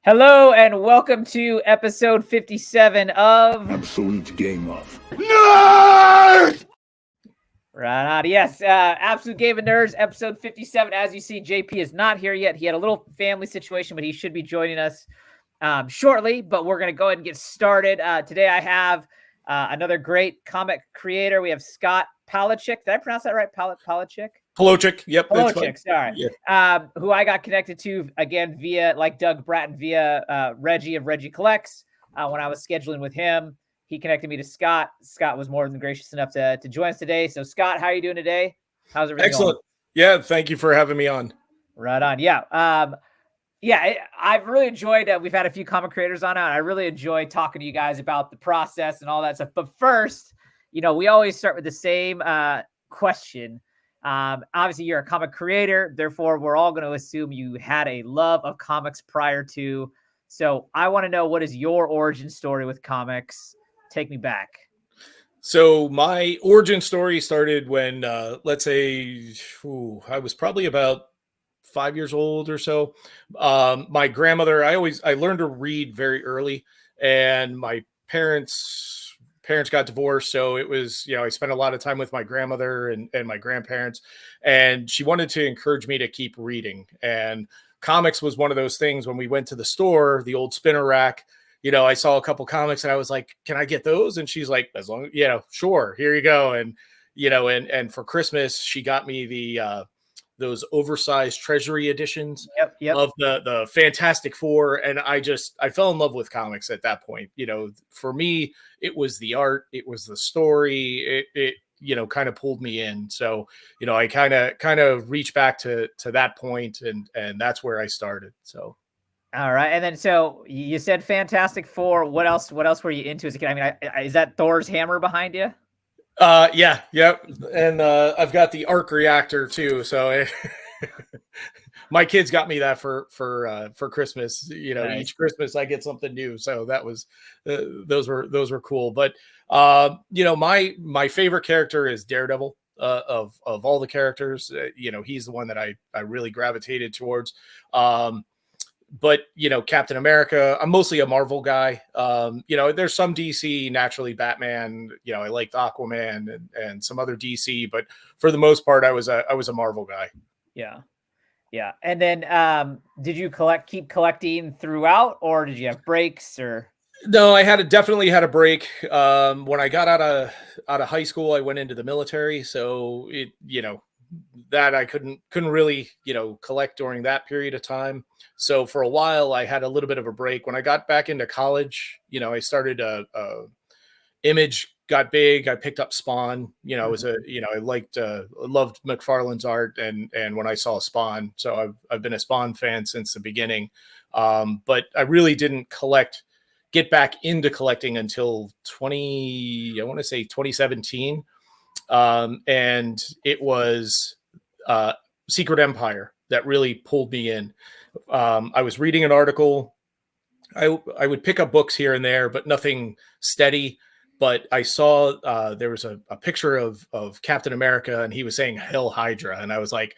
Hello and welcome to episode 57 of Absolute Game of Nerd! Right on. Yes, Absolute Game of Nerds, episode 57. As you see, JP is not here yet. He had a little family situation, but he should be joining us shortly. But we're going to go ahead and get started. Today I have another great comic creator. We have Scott Palochik. Did I pronounce that right? Palochik? Palochik. Yep. Palochik, sorry. Yeah. Who I got connected to, again, via, like Doug Bratton, via Reggie of Reggie Collects. When I was scheduling with him, he connected me to Scott. Scott was more than gracious enough to join us today. So, Scott, how are you doing today? How's everything Excellent. going? Yeah, thank you for having me on. Right on. Yeah. I've really enjoyed we've had a few comic creators on. I really enjoy talking to you guys about the process and all that stuff. But first, we always start with the same question. Obviously, you're a comic creator. Therefore, we're all going to assume you had a love of comics prior to. So I want to know, what is your origin story with comics? Take me back. So my origin story started when, let's say, I was probably about 5 years old or so. My grandmother, I learned to read very early, and my parents got divorced. So it was, I spent a lot of time with my grandmother and my grandparents, and she wanted to encourage me to keep reading. And comics was one of those things. When we went to the store, the old spinner rack, I saw a couple comics and I was like, can I get those? And she's like, as long, sure, here you go. And, and for Christmas, she got me those oversized treasury editions of the Fantastic Four. And I fell in love with comics at that point. For me, it was the art, it was the story, it kind of pulled me in. So, I kind of reached back to that point, and that's where I started. So. All right. And then, so you said Fantastic Four. What else were you into as a kid? I mean, is that Thor's hammer behind you? Yeah. Yep. And I've got the arc reactor too. So my kids got me that for Christmas. Nice. Each Christmas I get something new. So that was those were cool. But my favorite character is Daredevil. Of all the characters, he's the one that I really gravitated towards. But Captain America, I'm mostly a Marvel guy. There's some DC, naturally Batman. I liked Aquaman and some other DC, but for the most part, I was a Marvel guy. Yeah. And then, did you keep collecting throughout, or did you have breaks? Or no, I definitely had a break. When I got out of high school, I went into the military, so it that I couldn't really collect during that period of time. So for a while I had a little bit of a break. When I got back into college, I started Image got big. I picked up Spawn. I was I loved McFarlane's art, and when I saw Spawn, so I've been a Spawn fan since the beginning. But I really didn't get back into collecting until 2017. And it was Secret Empire that really pulled me in. I was reading an article. I would pick up books here and there, but nothing steady. But I saw there was a picture of Captain America, and he was saying "Hail Hydra," and I was like,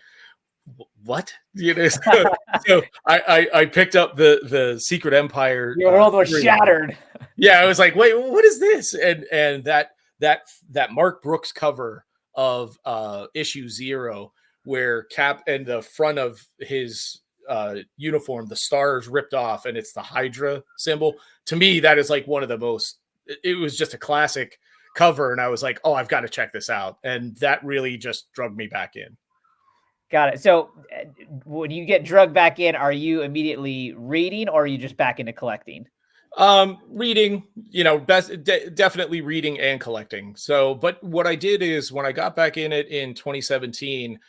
"What?" So I picked up the Secret Empire. Your world was shattered. Yeah, I was like, "Wait, what is this?" And that Mark Brooks cover of issue 0, where Cap and the front of his uniform, the stars ripped off, and it's the Hydra symbol. To me, that is like one of the most. It was just a classic cover, and I was like, "Oh, I've got to check this out," and that really just drug me back in. Got it. So when you get drugged back in, are you immediately reading, or are you just back into collecting? Reading, definitely reading and collecting. So, but what I did is, when I got back in it in 2017,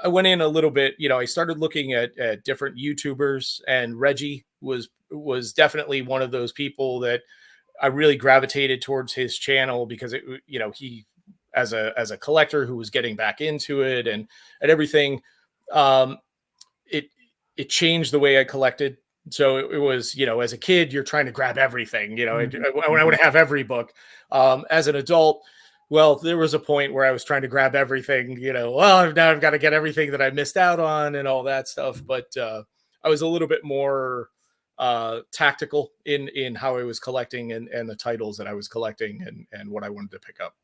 I went in a little bit, I started looking at different YouTubers, and Reggie was definitely one of those people that I really gravitated towards his channel, because he, as a collector who was getting back into it and everything, it changed the way I collected. So it was, as a kid, you're trying to grab everything, mm-hmm. I want to have every book. As an adult, well, there was a point where I was trying to grab everything, now I've got to get everything that I missed out on and all that stuff. But I was a little bit more tactical in how I was collecting and the titles that I was collecting and what I wanted to pick up.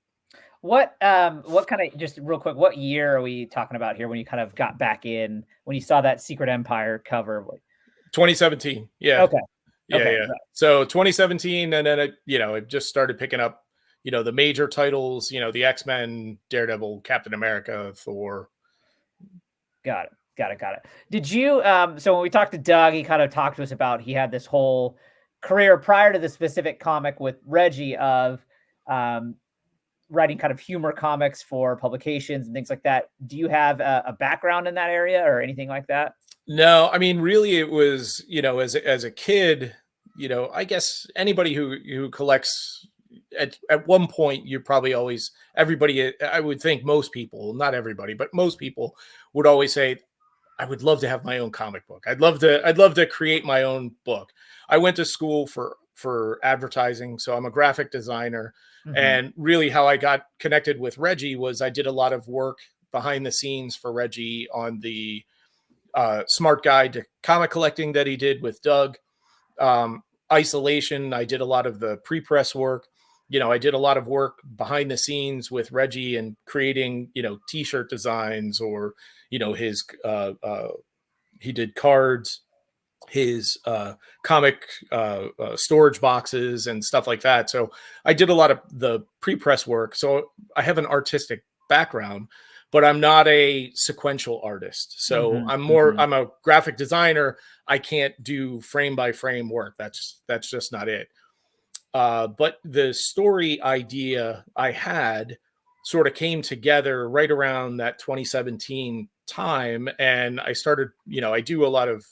What kind of, just real quick, what year are we talking about here when you kind of got back in, when you saw that Secret Empire cover? 2017. Yeah. Okay. Yeah. Okay. Yeah. So 2017. And then it just started picking up, the major titles, the X-Men, Daredevil, Captain America, Thor. Got it. Got it. Got it. Did you, so when we talked to Doug, he kind of talked to us about, he had this whole career prior to the specific comic with Reggie of, writing kind of humor comics for publications and things like that. Do you have a background in that area or anything like that? No, I mean, really, it was, as a kid, I guess anybody who collects at one point, you're probably always everybody. I would think most people, not everybody, but most people would always say, I would love to have my own comic book. I'd love to create my own book. I went to school for advertising, so I'm a graphic designer. Mm-hmm. And really how I got connected with Reggie was I did a lot of work behind the scenes for Reggie on the Smart Guide to Comic Collecting that he did with Doug. Isolation, I did a lot of the pre-press work. I did a lot of work behind the scenes with Reggie and creating, t-shirt designs or, his he did cards, his comic storage boxes and stuff like that. So I did a lot of the pre-press work. So I have an artistic background, but I'm not a sequential artist. So Mm-hmm. I'm a graphic designer. I can't do frame by frame work. That's just not it. But the story idea I had sort of came together right around that 2017 time. And I started, I do a lot of,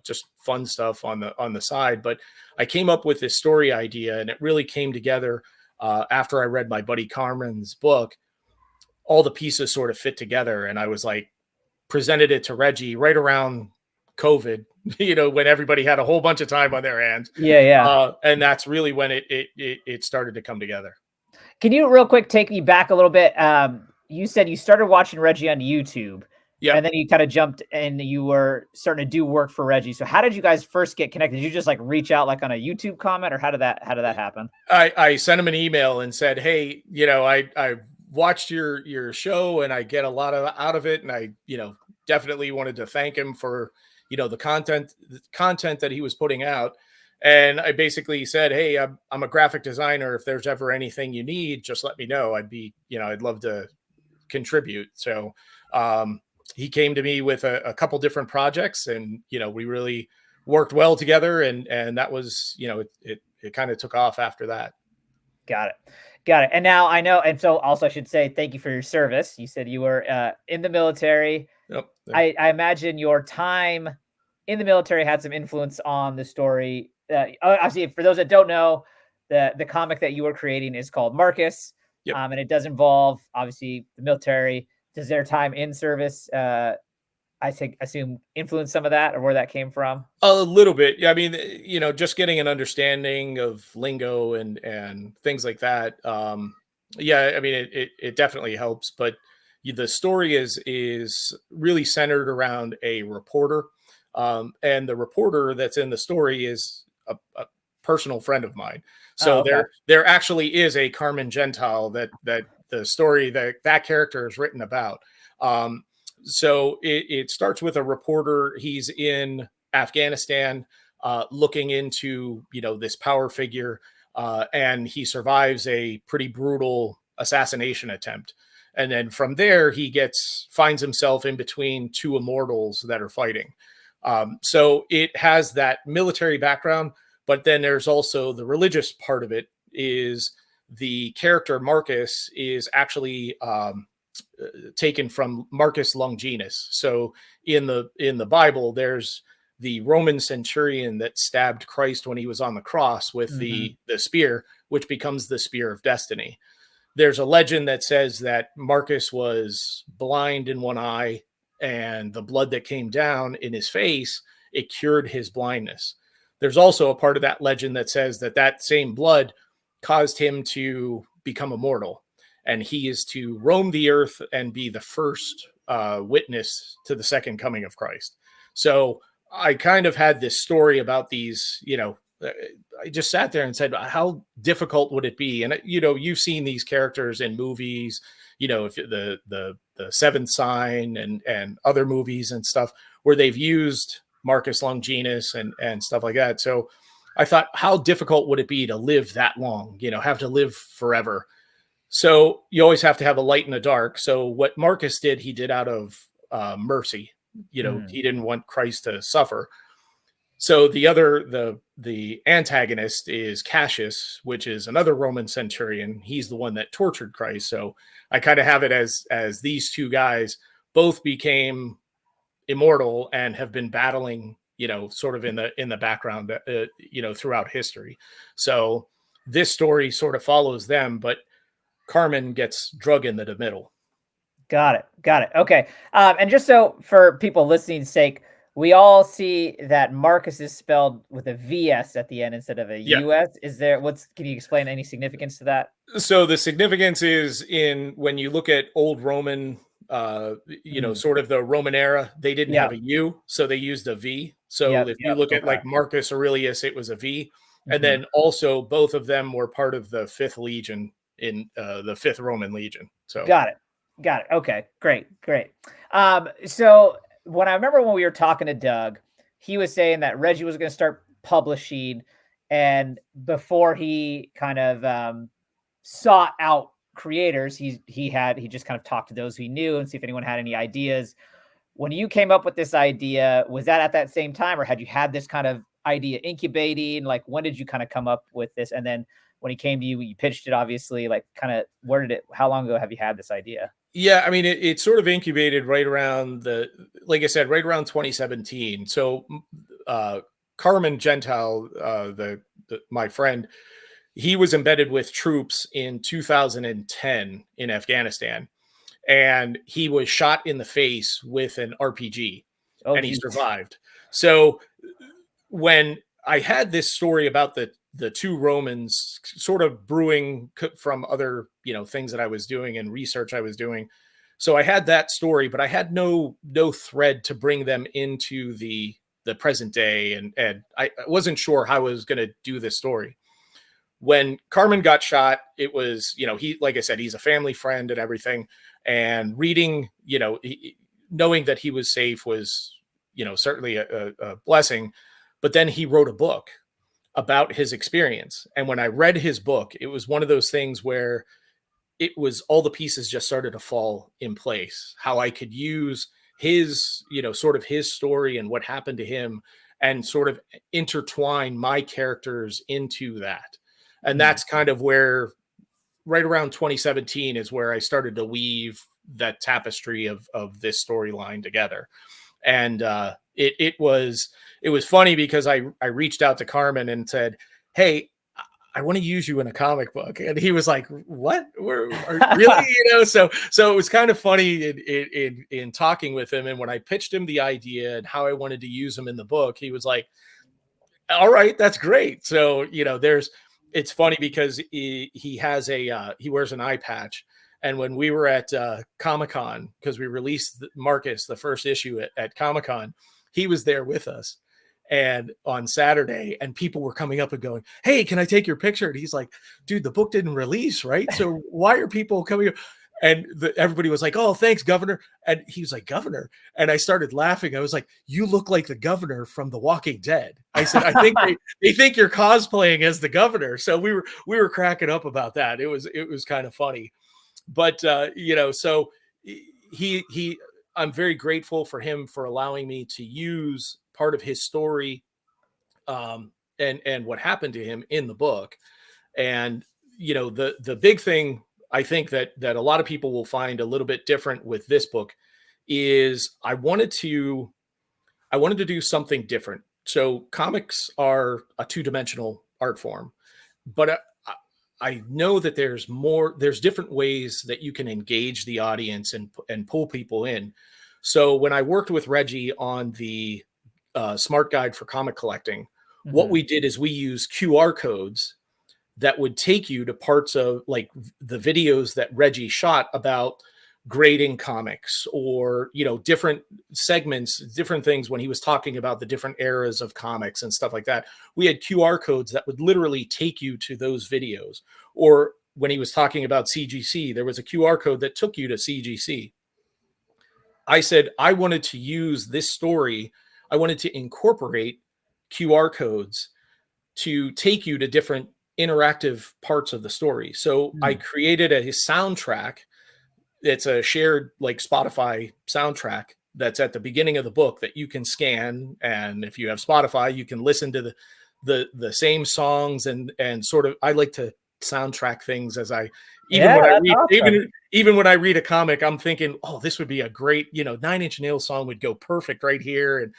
just fun stuff on the side, but I came up with this story idea and it really came together after I read my buddy Carmen's book. All the pieces sort of fit together. And I was like, presented it to Reggie right around COVID, when everybody had a whole bunch of time on their hands. Yeah, yeah. And that's really when it started to come together. Can you real quick take me back a little bit? You said you started watching Reggie on YouTube, Yep. and then you kind of jumped and you were starting to do work for Reggie. So how did you guys first get connected? Did you just like reach out like on a YouTube comment, or how did that happen? I sent him an email and said, hey, I watched your show and I get a lot out of it. And I, definitely wanted to thank him for, the content that he was putting out. And I basically said, hey, I'm a graphic designer. If there's ever anything you need, just let me know. I'd love to contribute. So he came to me with a couple different projects and, we really worked well together. And that was, it kind of took off after that. Got it. Got it. And now I know. And so also I should say thank you for your service. You said you were in the military. Yep. I imagine your time in the military had some influence on the story. Obviously, for those that don't know, the comic that you were creating is called Marcvs, Yep. and it does involve obviously the military. Does their time in service, assume, influence some of that, or where that came from? A little bit. Yeah. I mean, just getting an understanding of lingo and things like that. Yeah. I mean, it definitely helps, but the story is really centered around a reporter. And the reporter that's in the story is a personal friend of mine. Oh, So okay. there actually is a Carmen Gentile that the story that character is written about. So it starts with a reporter. He's in Afghanistan, looking into this power figure, and he survives a pretty brutal assassination attempt. And then from there, he finds himself in between two immortals that are fighting. So it has that military background, but then there's also the religious part of it. Is the character Marcus is actually taken from Marcus Longinus. So in the Bible, there's the Roman centurion that stabbed Christ when he was on the cross with the spear, which becomes the spear of destiny. There's a legend that says that Marcus was blind in one eye, and the blood that came down in his face, it cured his blindness. There's also a part of that legend that says that same blood caused him to become immortal, and he is to roam the earth and be the first witness to the second coming of Christ. So I kind of had this story about these, I just sat there and said, how difficult would it be? And, you've seen these characters in movies, if the Seventh Sign and other movies and stuff where they've used Marcus Longinus and stuff like that. So I thought, how difficult would it be to live that long, have to live forever? So you always have to have a light in the dark. So what Marcus did, he did out of mercy. He didn't want Christ to suffer. So the antagonist is Cassius, which is another Roman centurion. He's the one that tortured Christ. So I kind of have it as these two guys both became immortal and have been battling, sort of in the background, throughout history. So this story sort of follows them, but Carmen gets drug into the middle. Got it. Okay. And just so for people listening's sake, we all see that Marcus is spelled with a VS at the end instead of a US. Can you explain any significance to that? So the significance is when you look at old Roman, sort of the Roman era, they didn't have a U, so they used a V. So if you look at like Marcus Aurelius, it was a V. And then also both of them were part of the 5th Legion in the 5th Roman Legion. So got it. Okay, great. So when we were talking to Doug, he was saying that Reggie was going to start publishing, and before he kind of sought out creators, he just kind of talked to those he knew and see if anyone had any ideas. When you came up with this idea, was that at that same time, or had you had this kind of idea incubating? Like, when did you kind of come up with this? And then when he came to you, you pitched it, obviously, like kind of how long ago have you had this idea? Yeah, I mean, it sort of incubated right around like I said, right around 2017. So Carmen Gentile, my friend, he was embedded with troops in 2010 in Afghanistan, and he was shot in the face with an RPG, and he survived. So when I had this story about the two Romans sort of brewing from other, things that I was doing and research I was doing. So I had that story, but I had no thread to bring them into the present day. And I wasn't sure how I was going to do this story. When Carmen got shot, it was, like I said, he's a family friend and everything. And reading, knowing that he was safe was, certainly a blessing. But then he wrote a book about his experience. And when I read his book, it was one of those things where it was all the pieces just started to fall in place, how I could use his, sort of his story and what happened to him and sort of intertwine my characters into that. And that's kind of where right around 2017 is where I started to weave that tapestry of this storyline together. And it was funny because I reached out to Carmen and said, "Hey, I want to use you in a comic book," and he was like, "What? Really?" So it was kind of funny in talking with him. And when I pitched him the idea and how I wanted to use him in the book, he was like, "All right, that's great." So it's funny because he has he wears an eye patch. And when we were at Comic-Con, because we released Marcus, the first issue at Comic-Con, he was there with us. And on Saturday, and people were coming up and going, "Hey, can I take your picture?" And he's like, "Dude, the book didn't release, right? So why are people coming up?" And everybody was like, "Oh, thanks, Governor." And he was like, "Governor?" And I started laughing. I was like, "You look like the governor from The Walking Dead." I said, "I think they think you're cosplaying as the governor." So we were cracking up about that. It was kind of funny. But so I'm very grateful for him for allowing me to use part of his story and what happened to him in the book. And the big thing I think that a lot of people will find a little bit different with this book is I wanted to do something different. So comics are a two-dimensional art form, but I know that there's different ways that you can engage the audience and pull people in. So when I worked with Reggie on the Smart Guide for Comic Collecting, what we did is we used QR codes that would take you to parts of like the videos that Reggie shot about grading comics, or different segments, different things when he was talking about the different eras of comics and stuff like that. We had QR codes that would literally take you to those videos. Or when he was talking about CGC, there was a QR code that took you to CGC. I said I wanted to use this story, I wanted to incorporate QR codes to take you to different interactive parts of the story. So I created a soundtrack. It's a shared like Spotify soundtrack that's at the beginning of the book that you can scan, and if you have Spotify, you can listen to the same songs, and sort of, I like to soundtrack things as I even when I that's read awesome. even when I read a comic, I'm thinking, oh, this would be a great, Nine Inch Nails song would go perfect right here. And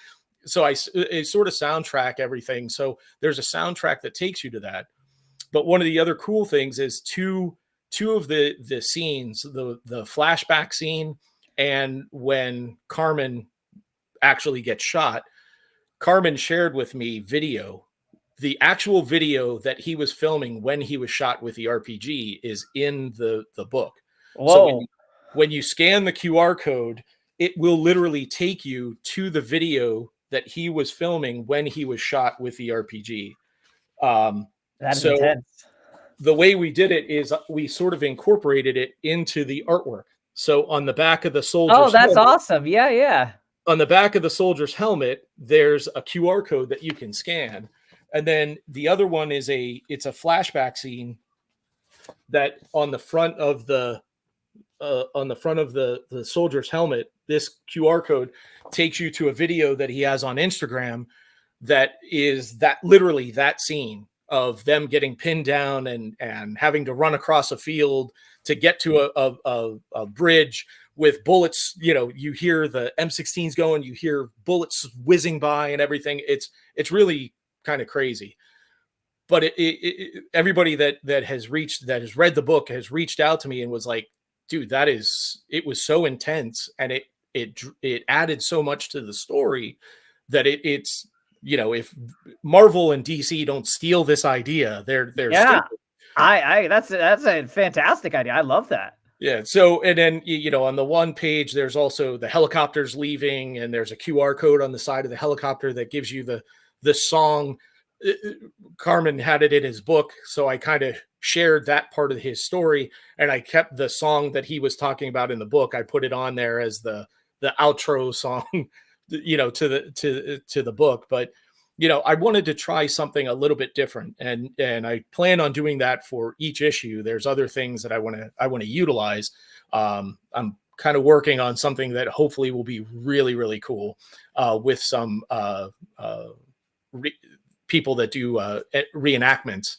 so I sort of soundtrack everything. So there's a soundtrack that takes you to that. But one of the other cool things is two of the scenes, the flashback scene, and when Carmen actually gets shot. Carmen shared with me the actual video that he was filming when he was shot with the RPG is in the book. So Whoa. when you scan the QR code, it will literally take you to the video that he was filming when he was shot with the RPG. That is So intense. the way we did it is we sort of incorporated it into the artwork. So on the back of the Oh, soldier's that's helmet, awesome. Yeah, yeah. there's a QR code that you can scan. And then the other one is it's a flashback scene that on the front of the soldier's helmet, this QR code takes you to a video that he has on Instagram that is that literally that scene of them getting pinned down and having to run across a field to get to a bridge with bullets. You hear the M16s going, you hear bullets whizzing by and everything. It's really kind of crazy. But everybody that has read the book has reached out to me and was like, dude, it was so intense, and it added so much to the story that it's if Marvel and DC don't steal this idea, they're Yeah. stupid. That's a fantastic idea. I love that. Yeah. So, and then, on the one page, there's also the helicopters leaving, and there's a QR code on the side of the helicopter that gives you the song. Carmen had it in his book, so I kind of shared that part of his story, and I kept the song that he was talking about in the book. I put it on there as the outro song, to the book. But I wanted to try something a little bit different, and I plan on doing that for each issue. There's other things that I want to utilize. I'm kind of working on something that hopefully will be really, really cool, with some people that do reenactments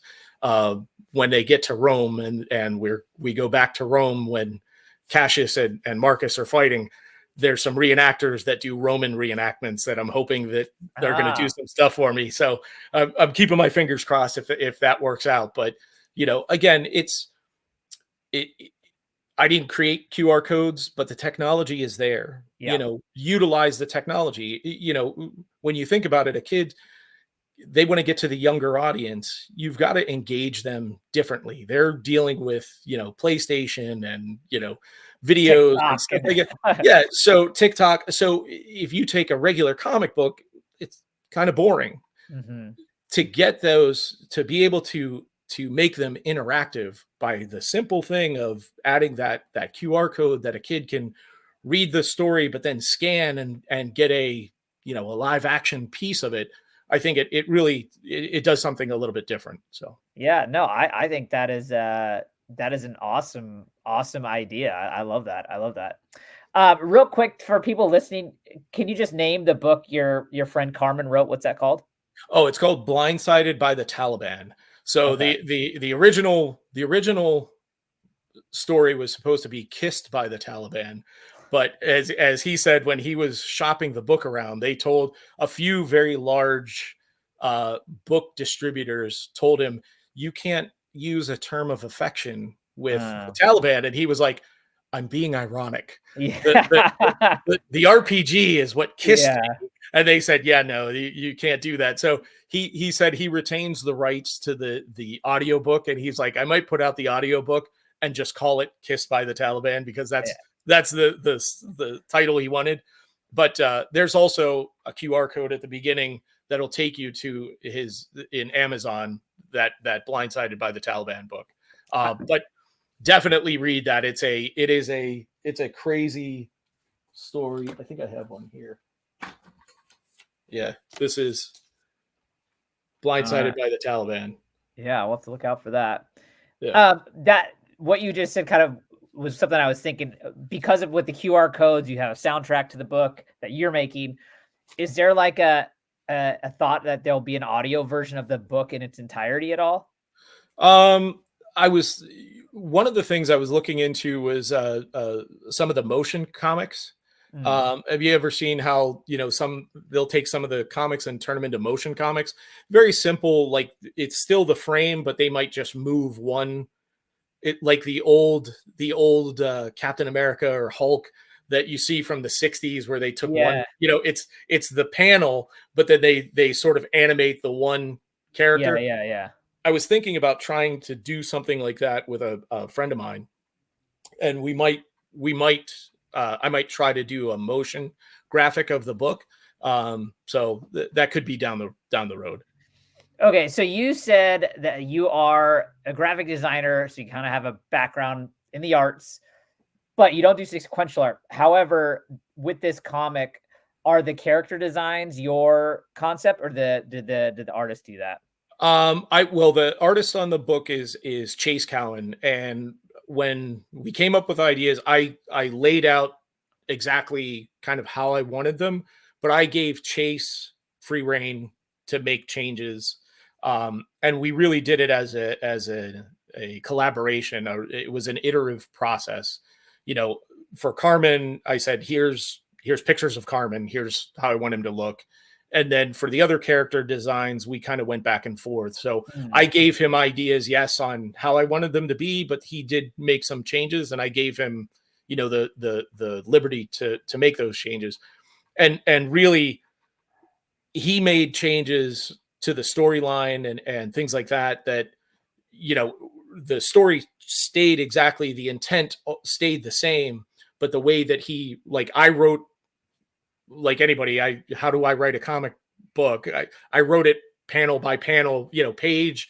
when they get to Rome, and we go back to Rome when Cassius and Marcus are fighting. There's some reenactors that do Roman reenactments that I'm hoping that they're going to do some stuff for me. So I'm keeping my fingers crossed if that works out. But again, I didn't create QR codes, but the technology is there. Yeah. Utilize the technology. When you think about it, a kid, they want to get to the younger audience. You've got to engage them differently. They're dealing with, PlayStation and, videos TikTok and stuff like that. Yeah. So TikTok. So if you take a regular comic book, it's kind of boring. Mm-hmm. To get those, to be able to make them interactive by the simple thing of adding that QR code that a kid can read the story, but then scan and get a live action piece of it. I think it really does something a little bit different. So Yeah, no, I think that is an awesome idea. I love that. I love that. Real quick for people listening, can you just name the book your friend Carmen wrote? What's that called? Oh, it's called Blindsided by the Taliban. So Okay. the original story was supposed to be Kissed by the Taliban. But as he said, when he was shopping the book around, they told a few very large book distributors told him, you can't use a term of affection with the Taliban. And he was like, I'm being ironic. Yeah. The RPG is what kissed Yeah. me. And they said, yeah, no, you can't do that. So he said he retains the rights to the audiobook. And he's like, I might put out the audiobook and just call it Kissed by the Taliban, because that's that's the title he wanted. But there's also a QR code at the beginning that'll take you to his in Amazon, that Blindsided by the Taliban book. But definitely read that. It's a crazy story. I think I have one here. Yeah, this is Blindsided by the Taliban. Yeah, we'll have to look out for that. Yeah. That what you just said kind of was something I was thinking, because of with the QR codes, you have a soundtrack to the book that you're making. Is there like a thought that there'll be an audio version of the book in its entirety at all? I was one of the things I was looking into was some of the motion comics. Have you ever seen how, they'll take some of the comics and turn them into motion comics? Very simple, like it's still the frame, but they might just move one. It like the old Captain America or Hulk that you see from the 60s where they took one, it's the panel, but then they sort of animate the one character. Yeah. I was thinking about trying to do something like that with a friend of mine, and I might try to do a motion graphic of the book. So that could be down the road. Okay, so you said that you are a graphic designer, so you kind of have a background in the arts, but you don't do sequential art. However, with this comic, are the character designs your concept, or did the artist do that? The artist on the book is Chase Cowan, and when we came up with ideas, I laid out exactly kind of how I wanted them, but I gave Chase free reign to make changes. And we really did it as a collaboration. It was an iterative process. For Carmen, I said, here's pictures of Carmen. Here's how I want him to look. And then for the other character designs, we kind of went back and forth. So I gave him ideas, yes, on how I wanted them to be, but he did make some changes, and I gave him, the liberty to make those changes. And really, he made changes to the storyline and things like that, the story stayed exactly, the intent stayed the same, but the way that I wrote, like anybody, how do I write a comic book? I wrote it panel by panel, page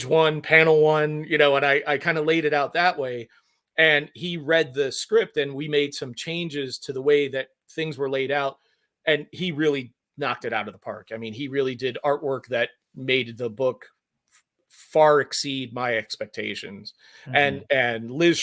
one, panel one, and I kind of laid it out that way. And he read the script, and we made some changes to the way that things were laid out. And he really knocked it out of the park. I mean, he really did artwork that made the book far exceed my expectations. And Elizabeth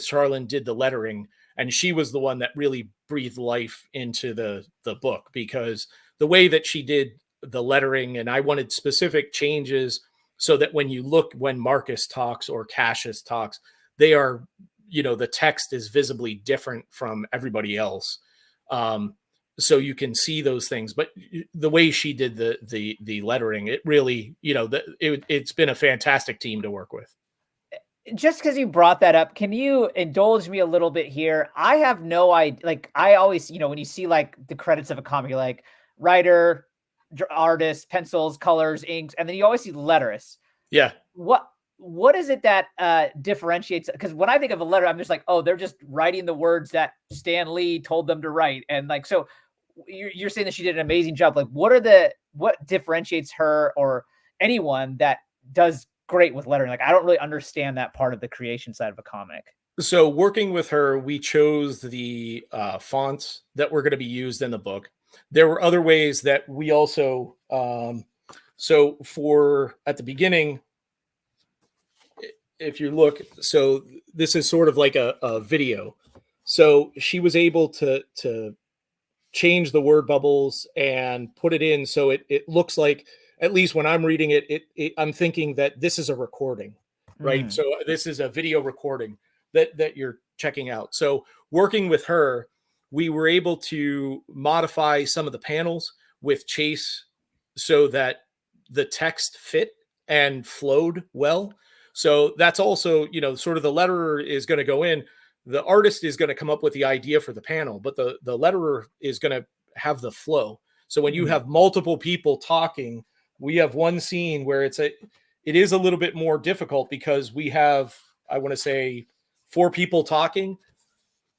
Charlin did the lettering, and she was the one that really breathed life into the book, because the way that she did the lettering, and I wanted specific changes so that when Marcus talks or Cassius talks, they are, the text is visibly different from everybody else. So you can see those things, but the way she did the lettering, it really, it's been a fantastic team to work with. Just because you brought that up, can you indulge me a little bit here? I have no idea. Like, I always, when you see like the credits of a comic, you're like writer, artist, pencils, colors, inks, and then you always see letterist. Yeah. What is it that differentiates? Because when I think of a letter, I'm just like, oh, they're just writing the words that Stan Lee told them to write. And like, so you're saying that she did an amazing job. Like, what differentiates her or anyone that does great with lettering? Like, I don't really understand that part of the creation side of a comic. So working with her, we chose the fonts that were going to be used in the book. There were other ways that we also, so for at the beginning, if you look, so this is sort of like a video. So she was able to change the word bubbles and put it in. So it looks like, at least when I'm reading it, I'm thinking that this is a recording, right? So this is a video recording that you're checking out. So working with her, we were able to modify some of the panels with Chase so that the text fit and flowed well. So that's also, sort of the letterer is going to go in. The artist is going to come up with the idea for the panel, but the letterer is going to have the flow. So when you have multiple people talking, we have one scene where it is a little bit more difficult because we have, I want to say, 4 people talking,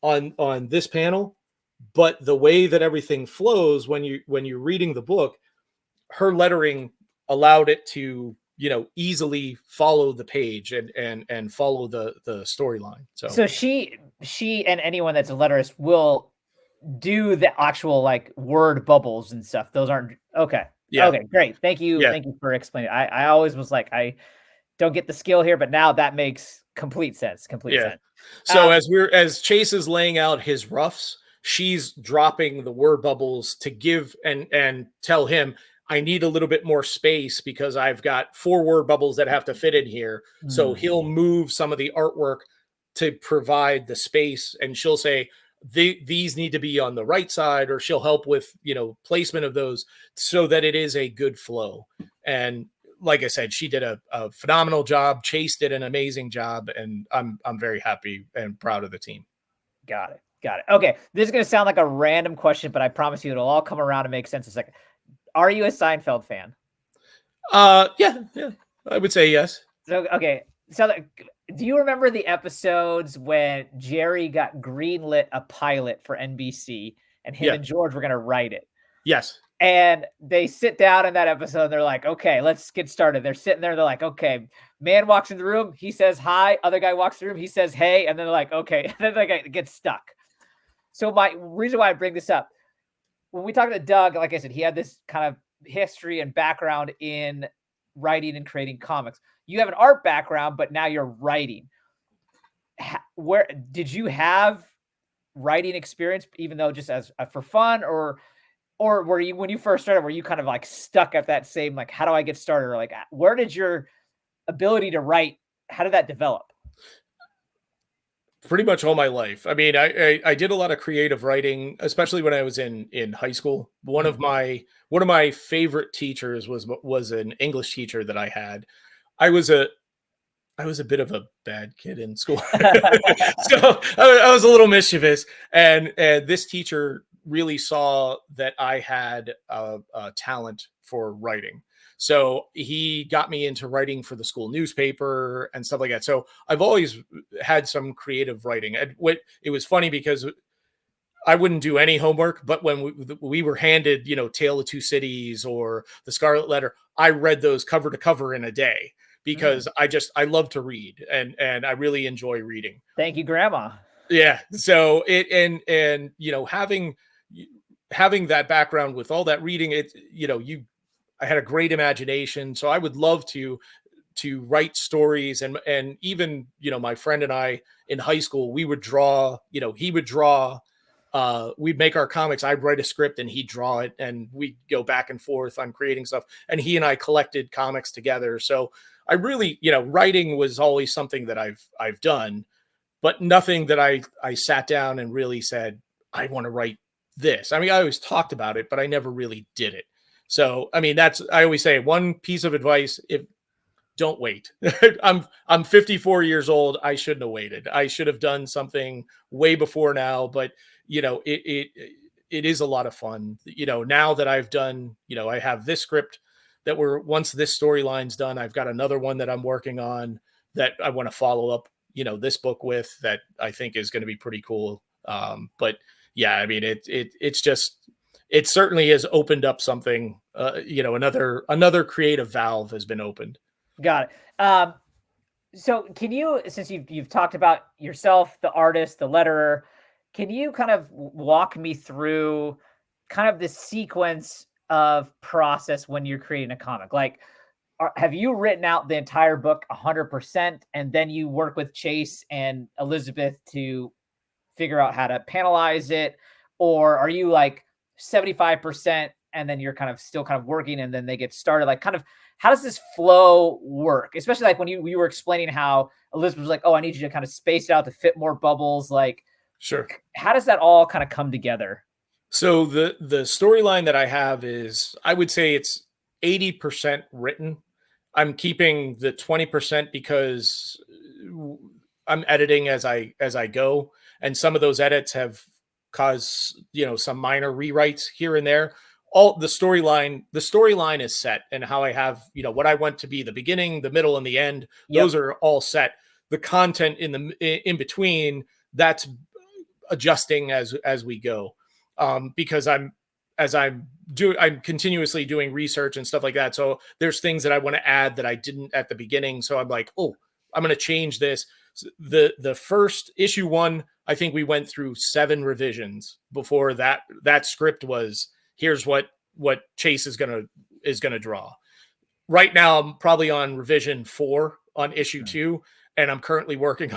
on this panel, but the way that everything flows when you're reading the book, her lettering allowed it to, easily follow the page and follow the storyline. So she and anyone that's a letterist will do the actual like word bubbles and stuff. Those aren't okay. Yeah. Okay, great. Thank you. Yeah. Thank you for explaining. I always was like, I don't get the skill here, but now that makes complete sense. Complete Yeah. sense. So as Chase is laying out his roughs, she's dropping the word bubbles to give and tell him, I need a little bit more space because I've got 4 word bubbles that have to fit in here. So he'll move some of the artwork to provide the space, and she'll say these need to be on the right side, or she'll help with, placement of those so that it is a good flow. And like I said, she did a phenomenal job. Chase did an amazing job, and I'm very happy and proud of the team. Got it. Got it. Okay. This is going to sound like a random question, but I promise you it'll all come around and make sense in a second. Are you a Seinfeld fan? Yeah, I would say yes. So, okay. So, do you remember the episodes when Jerry got greenlit a pilot for NBC and him and George were going to write it? Yes. And they sit down in that episode and they're like, okay, let's get started. They're sitting there. They're like, okay, man walks in the room. He says hi. Other guy walks in the room. He says, hey. And then they're like, okay. And then they get stuck. So my reason why I bring this up, when we talked to Doug, like I said, he had this kind of history and background in writing and creating comics. You have an art background, but now you're writing. Where did you have writing experience, even though just as for fun, or were you, when you first started, were you kind of like stuck at that same, like, how do I get started? Or like, where did your ability to write, how did that develop? Pretty much all my life. I mean, I did a lot of creative writing, especially when I was in high school. One of my favorite teachers was an English teacher that I had. I was a bit of a bad kid in school, so I was a little mischievous, and this teacher really saw that I had a talent for writing. So he got me into writing for the school newspaper and stuff like that. So I've always had some creative writing. And it was funny because I wouldn't do any homework, but when we were handed, Tale of Two Cities or The Scarlet Letter, I read those cover to cover in a day because I love to read and I really enjoy reading. Thank you, Grandma. Yeah. So having that background with all that reading, I had a great imagination, so I would love to write stories, and even, my friend and I in high school, we would draw, he would draw, we'd make our comics. I'd write a script and he'd draw it, and we'd go back and forth on creating stuff, and he and I collected comics together. So I really, writing was always something that I've done, but nothing that I sat down and really said, I want to write this. I mean, I always talked about it, but I never really did it. So, I mean, I always say one piece of advice: don't wait. I'm 54 years old. I shouldn't have waited. I should have done something way before now, but it is a lot of fun. Now that I've done, I have this script that once this storyline's done, I've got another one that I'm working on that I want to follow up, this book with, that I think is going to be pretty cool. But yeah, I mean, it certainly has opened up something, another creative valve has been opened. Got it. So can you, since you've talked about yourself, the artist, the letterer, can you kind of walk me through kind of the sequence of process when you're creating a comic? Like, have you written out the entire book 100% and then you work with Chase and Elizabeth to figure out how to panelize it? Or are you like 75% and then you're still working and then they get started? Like, kind of, how does this flow work? Especially like when you were explaining how Elizabeth was like, oh, I need you to kind of space it out to fit more bubbles. Like, sure. How does that all kind of come together? So the storyline that I have is, I would say it's 80% written. I'm keeping the 20% because I'm editing as I go. And some of those edits have caused, some minor rewrites here and there. All the storyline is set, and how I have, what I want to be the beginning, the middle, and the end. Those are all set. The content in between, that's adjusting as we go, because I'm continuously doing research and stuff like that. So there's things that I want to add that I didn't at the beginning. So I'm like, oh, I'm going to change this. The first issue 1, I think we went through 7 revisions before that script was, here's what Chase is gonna draw. Right now, I'm probably on revision 4 on issue 2, and I'm currently working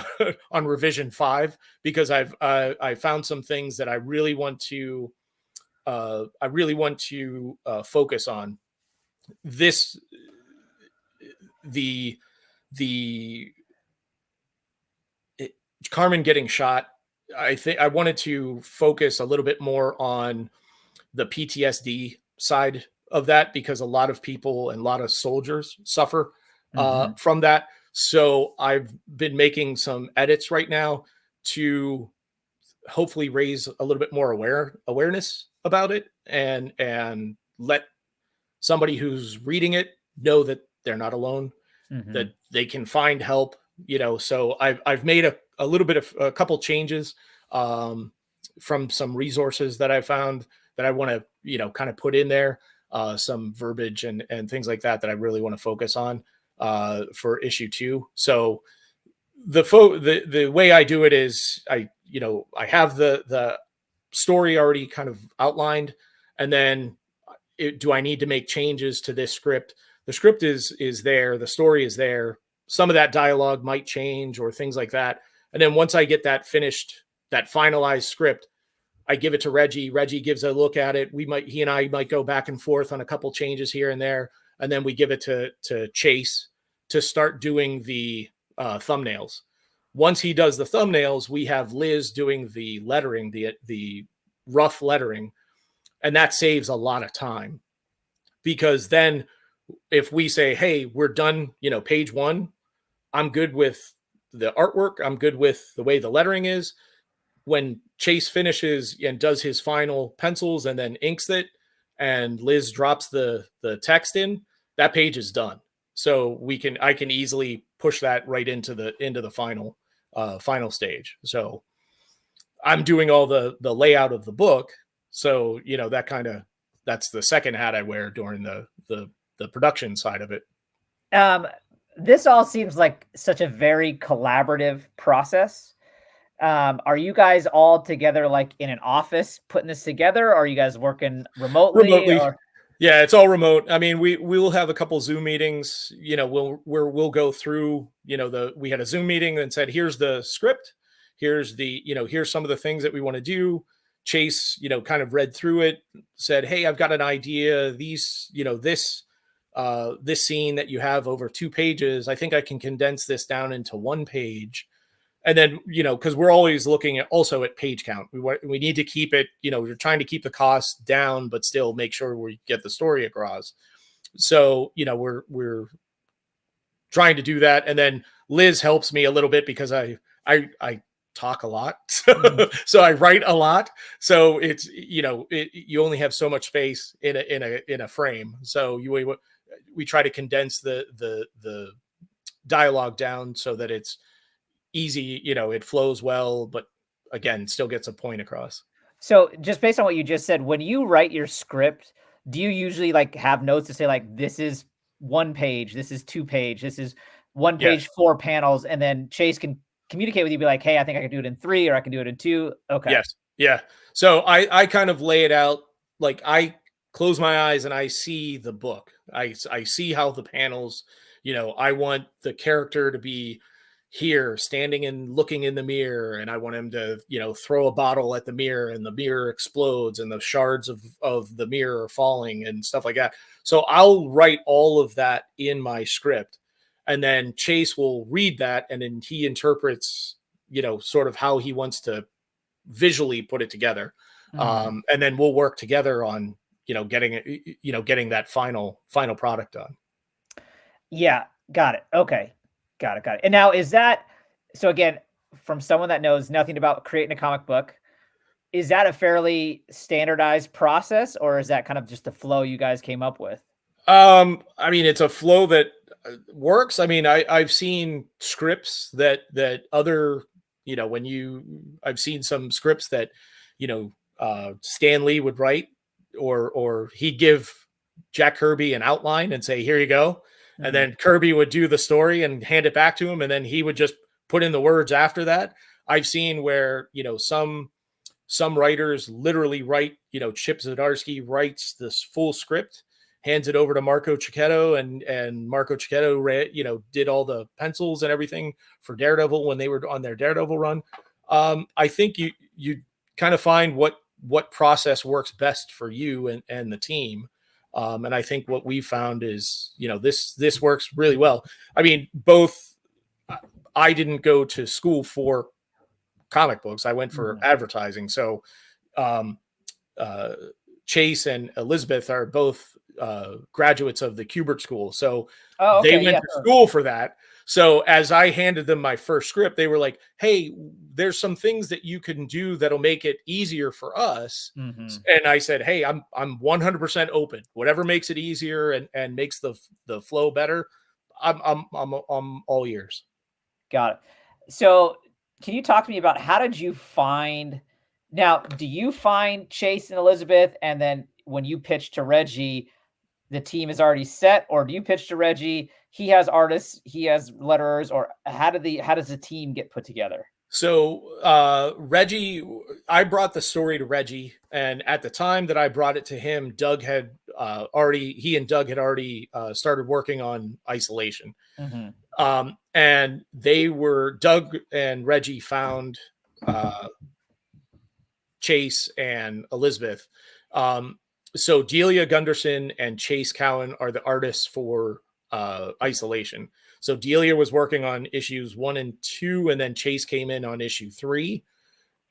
on revision 5 because I found some things that I really want to focus on. This the Carmen getting shot. I think I wanted to focus a little bit more on the PTSD side of that because a lot of people and a lot of soldiers suffer from that. So I've been making some edits right now to hopefully raise a little bit more awareness about it and let somebody who's reading it know that they're not alone, that they can find help. So I've made a little bit of a couple changes from some resources that I found that I want to, kind of put in there, some verbiage and things like that I really want to focus on for issue 2. So the way I do it is I have the story already kind of outlined, and then do I need to make changes to this script? The script is there, the story is there. Some of that dialogue might change or things like that. And then once I get that finished, that finalized script, I give it to Reggie. Reggie gives a look at it. He and I might go back and forth on a couple changes here and there. And then we give it to Chase to start doing the thumbnails. Once he does the thumbnails, we have Liz doing the lettering, the rough lettering. And that saves a lot of time because then if we say, hey, we're done, page 1, I'm good with the artwork. I'm good with the way the lettering is. When Chase finishes and does his final pencils and then inks it and Liz drops the text in, that page is done. So I can easily push that right into the final stage. So I'm doing all the layout of the book. So, that's the second hat I wear during the production side of it. This all seems like such a very collaborative process. Are you guys all together like in an office putting this together? Or are you guys working remotely? Or? Yeah, it's all remote. I mean, we will have a couple Zoom meetings, we'll go through, we had a Zoom meeting and said, here's the script. Here's here's some of the things that we want to do. Chase, kind of read through it, said, hey, I've got an idea. These, this scene that you have over 2 pages, I think I can condense this down into 1 page. And then, because we're always looking at page count. We need to keep it, we're trying to keep the costs down, but still make sure we get the story across. So, we're trying to do that. And then Liz helps me a little bit because I talk a lot. So I write a lot. So it's, you only have so much space in a frame. So we try to condense the dialogue down so that it's easy, it flows well, but again, still gets a point across. So just based on what you just said, when you write your script, do you usually like have notes to say like, this is 1 page, this is 2 page, this is 1 page, Yes. 4 panels, and then Chase can communicate with you, be like, hey, I think I can do it in 3 or I can do it in 2. Okay. Yes. Yeah. So I kind of lay it out. Like I close my eyes and I see the book. I see how the panels, I want the character to be here standing and looking in the mirror. And I want him to, throw a bottle at the mirror and the mirror explodes and the shards of the mirror are falling and stuff like that. So I'll write all of that in my script. And then Chase will read that and then he interprets, sort of how he wants to visually put it together. And then we'll work together on, getting it, getting that final product done. Yeah. Got it. Okay. Got it. And now so again, from someone that knows nothing about creating a comic book, is that a fairly standardized process or is that kind of just the flow you guys came up with? I mean, it's a flow that works. I mean, I've seen scripts that other, I've seen some scripts that, Stan Lee would write, or he'd give Jack Kirby an outline and say, here you go. And then Kirby would do the story and hand it back to him. And then he would just put in the words after that. I've seen where, some writers literally write, Chip Zdarsky writes this full script, hands it over to Marco Cicchetto, and Marco Cicchetto, did all the pencils and everything for Daredevil when they were on their Daredevil run. I think you kind of find what process works best for you and the team. And I think what we found is, this works really well. I mean, I didn't go to school for comic books. I went for advertising. So Chase and Elizabeth are both graduates of the Kubert School. So they went to school for that. So as I handed them my first script, they were like, hey, there's some things that you can do that'll make it easier for us. And I said, hey, I'm 100% open. Whatever makes it easier and makes the flow better, I'm all ears. Got it. So can you talk to me about how did you find, now, do you find Chase and Elizabeth, and then when you pitch to Reggie, the team is already set, or do you pitch to Reggie, he has artists, he has letterers, or how does the team get put together? So Reggie, I brought the story to Reggie, and at the time that I brought it to him, Doug had he and Doug had already started working on Isolation. And Doug and Reggie found Chase and Elizabeth. So Delia Gunderson and Chase Cowan are the artists for Isolation. So Delia was working on issues 1 and 2, and then Chase came in on issue 3.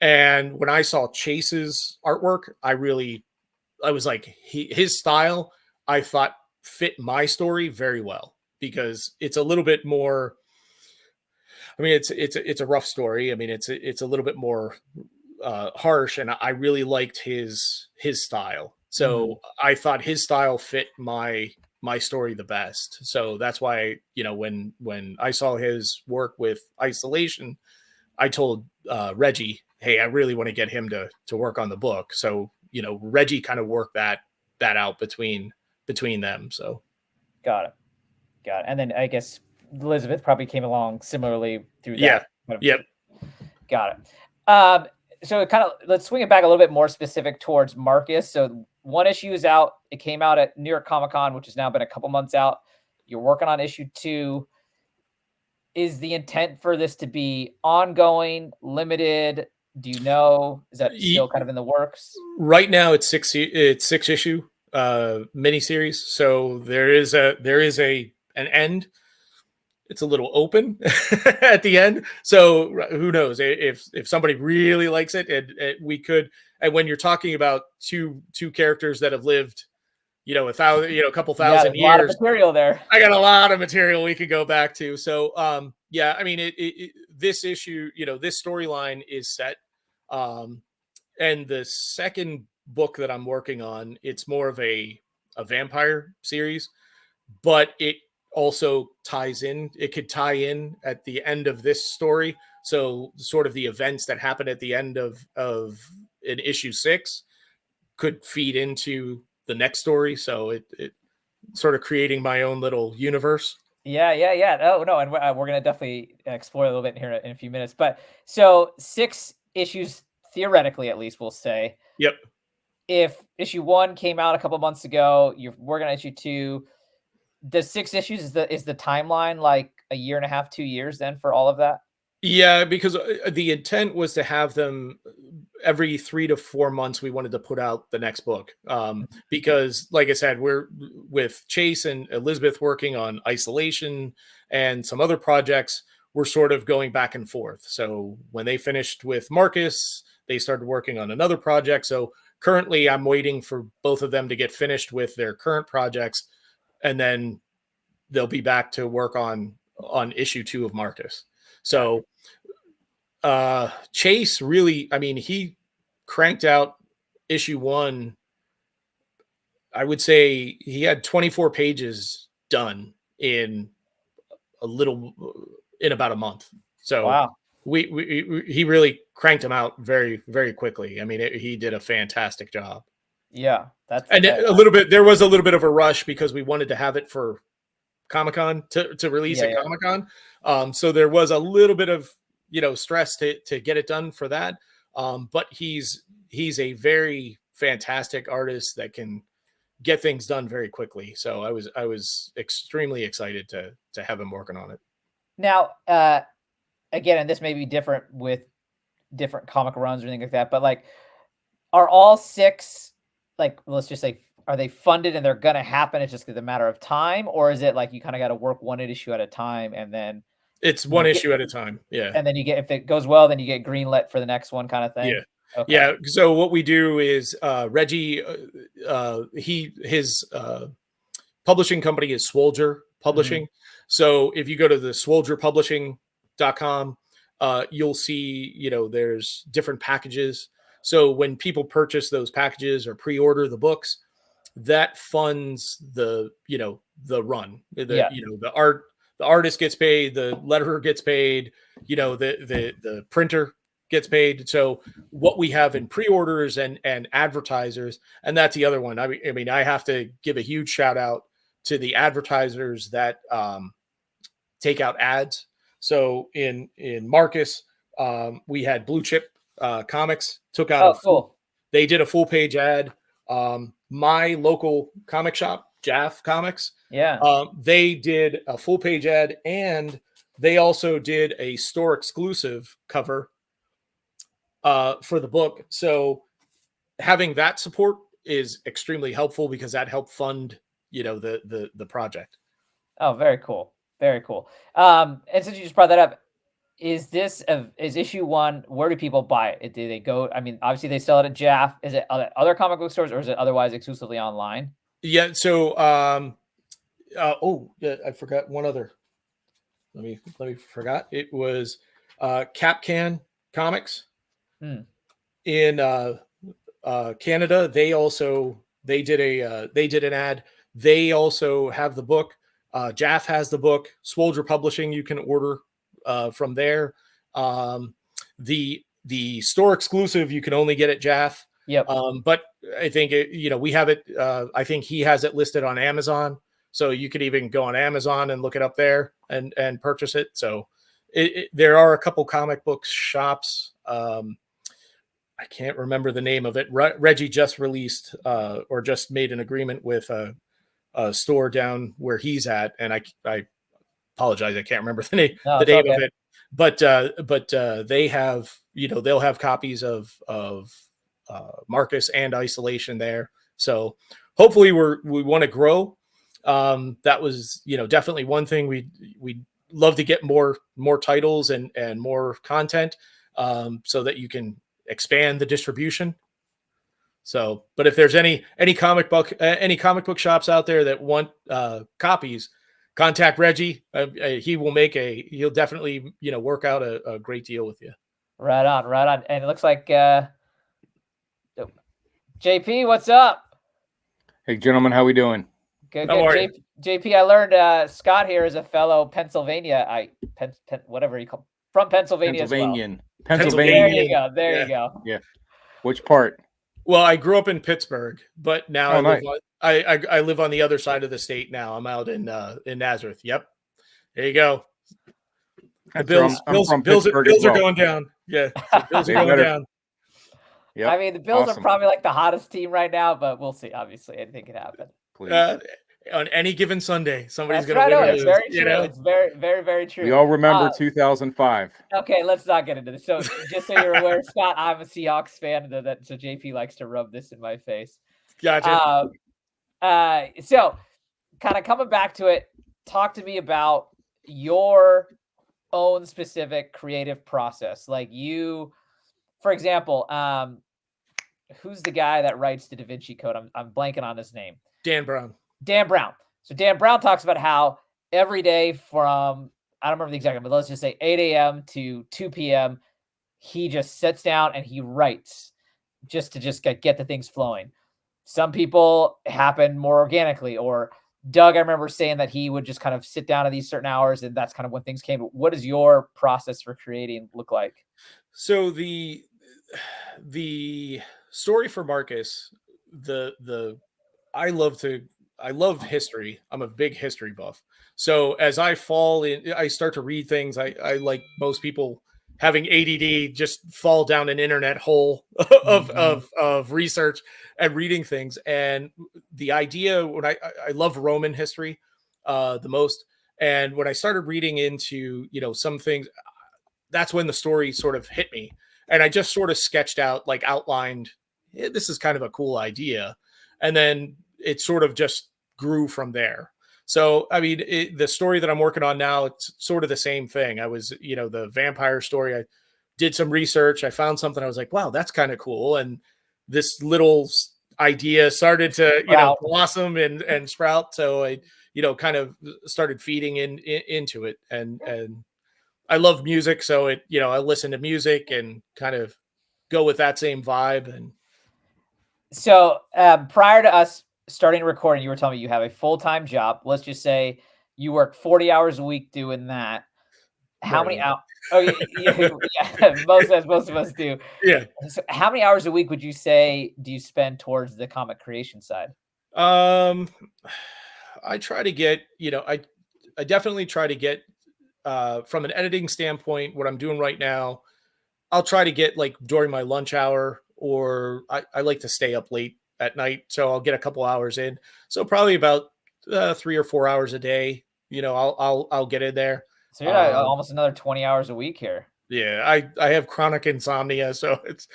And when I saw Chase's artwork, I was like, his style, I thought, fit my story very well, because it's a little bit more, I mean, it's a rough story. I mean, it's a little bit more harsh, and I really liked his style. So I thought his style fit my story the best. So that's why, when I saw his work with Isolation, I told Reggie, hey, I really want to get him to work on the book. So, Reggie kind of worked that out between them. So got it. And then I guess Elizabeth probably came along similarly through that. Yep. Got it. So let's swing it back a little bit more specific towards Marcus. So 1 issue is out. It came out at New York Comic Con, which has now been a couple months out. You're working on issue 2. Is the intent for this to be ongoing, limited? Do you know? Is that still kind of in the works? Right now, it's 6 issue miniseries. So there is an end. It's a little open at the end. So who knows if somebody really likes it, we could. And when you're talking about two characters that have lived, a couple thousand years, a lot of material there. I got a lot of material we could go back to. So I mean, this issue, this storyline is set. And the second book that I'm working on, it's more of a vampire series, but it also ties in. It could tie in at the end of this story. So sort of the events that happen at the end of an issue 6 could feed into the next story. So it sort of creating my own little universe. Yeah. Oh, no. And we're going to definitely explore a little bit here in a few minutes. But so 6 issues, theoretically, at least, we'll say. Yep. If issue 1 came out a couple months ago, you're working on issue 2. The 6 issues is the timeline like a year and a half, 2 years then for all of that? Yeah, because the intent was to have them every 3 to 4 months. We wanted to put out the next book because, like I said, we're with Chase and Elizabeth working on Isolation and some other projects. We're sort of going back and forth. So when they finished with Marcus, they started working on another project. So currently, I'm waiting for both of them to get finished with their current projects, and then they'll be back to work on issue 2 of Marcus. So Chase really, I mean, he cranked out issue 1. I would say he had 24 pages done in about a month. So wow. he really cranked them out very, very quickly. I mean, he did a fantastic job. Yeah, And there was a little bit of a rush because we wanted to have it for Comic-Con to release at Comic-Con. So there was a little bit of, stress to get it done for that. But he's a very fantastic artist that can get things done very quickly. So I was extremely excited to have him working on it. Now, again, and this may be different with different comic runs or anything like that, but like, are all 6, like, let's just say, are they funded and they're going to happen? It's just a matter of time, or is it like you kind of got to work one issue at a time and then it's one issue at a time? Yeah. And then you get, if it goes well, then you get greenlit for the next one, kind of thing. Yeah. Okay. Yeah. So what we do is Reggie, his publishing company is Swolger Publishing. Mm-hmm. So if you go to the swolgerpublishing.com, you'll see, there's different packages. So when people purchase those packages or pre-order the books, that funds the run. The artist gets paid, the letterer gets paid, the printer gets paid. So what we have in pre-orders and advertisers, and that's the other one. I mean, I have to give a huge shout out to the advertisers that take out ads. So in Marcus, we had Blue Chip Comics took out they did a full page ad. My local comic shop, Jaff Comics, they did a full page ad, and they also did a store exclusive cover for the book. So having that support is extremely helpful because that helped fund, the project. Oh, very cool. Very cool. And since you just brought that up, is issue 1, where do people buy it? Do they go, I mean, obviously they sell it at Jaff. Is it other comic book stores, or is it otherwise exclusively online? Yeah. So, I forgot one other. Let me forgot. It was Capcan Comics in Canada. They did an ad. They also have the book. Jaff has the book. Swolger Publishing, you can order from there. The store exclusive you can only get at Jaff. Yep. But I think we have it. I think he has it listed on Amazon, so you could even go on Amazon and look it up there and purchase it. So there are a couple comic book shops. I can't remember the name of it. Reggie just released or just made an agreement with a store down where he's at, and I apologize, I can't remember the name of it. But they have, they'll have copies of Marcus and Isolation there. So hopefully we want to grow. That was, definitely one thing we'd love to get more titles and more content so that you can expand the distribution. So, but if there's any comic book shops out there that want copies, contact Reggie. He'll definitely, work out a great deal with you. Right on. And it looks like JP, what's up? Hey, gentlemen, how we doing? Good. JP, I learned Scott here is a fellow Pennsylvania, whatever you call, from Pennsylvania Pennsylvanian. as well. Pennsylvania. There you go. Yeah. Which part? Well, I grew up in Pittsburgh, but now I live on the other side of the state now. I'm out in Nazareth. Yep. There you go. The Bills are going down. Yeah. The Bills are going down. Yep. I mean, the Bills are probably like the hottest team right now, but we'll see. Obviously, anything could happen. On any given Sunday, somebody's going to win. It's very true. It's very, very, very true. We all remember 2005. Okay, let's not get into this. So, just so you're aware, Scott, I'm a Seahawks fan. So JP likes to rub this in my face. Gotcha. So, kind of coming back to it, talk to me about your own specific creative process. Like you, for example, who's the guy that writes the Da Vinci Code? I'm blanking on his name. Dan Brown. So Dan Brown talks about how every day from, I don't remember the exact number, but let's just say 8 a.m. to 2 p.m., he just sits down and he writes just to get the things flowing. Some people happen more organically, or Doug, I remember saying that he would just kind of sit down at these certain hours, and that's kind of when things came. What does your process for creating look like? So the story for Marcus, the I love history. I'm a big history buff. So as I fall in, I start to read things. I like most people having ADD, just fall down an internet hole of research and reading things. And the idea when I love Roman history the most. And when I started reading into, some things, that's when the story sort of hit me. And I just sort of sketched out, like outlined, this is kind of a cool idea. And then it sort of just grew from there. So, I mean, the story that I'm working on now, it's sort of the same thing. I was, the vampire story, I did some research. I found something. I was like, wow, that's kind of cool. And this little idea started to, Sprout. blossom and sprout. So I, kind of started feeding into it. And I love music, so I listen to music and kind of go with that same vibe. And So prior to us starting recording, you were telling me you have a full-time job. Let's just say you work 40 hours a week doing that. How more many than hours? Oh, yeah, most of us do. yeah. So how many hours a week would you say do you spend towards the comic creation side? Um, I try to get, I definitely try to get from an editing standpoint, what I'm doing right now, I'll try to get like during my lunch hour, or I like to stay up late at night, so I'll get a couple hours in. So probably about 3 or 4 hours a day. I'll get in there. So you're at Um, almost another 20 hours a week here. Yeah, I have chronic insomnia, so it's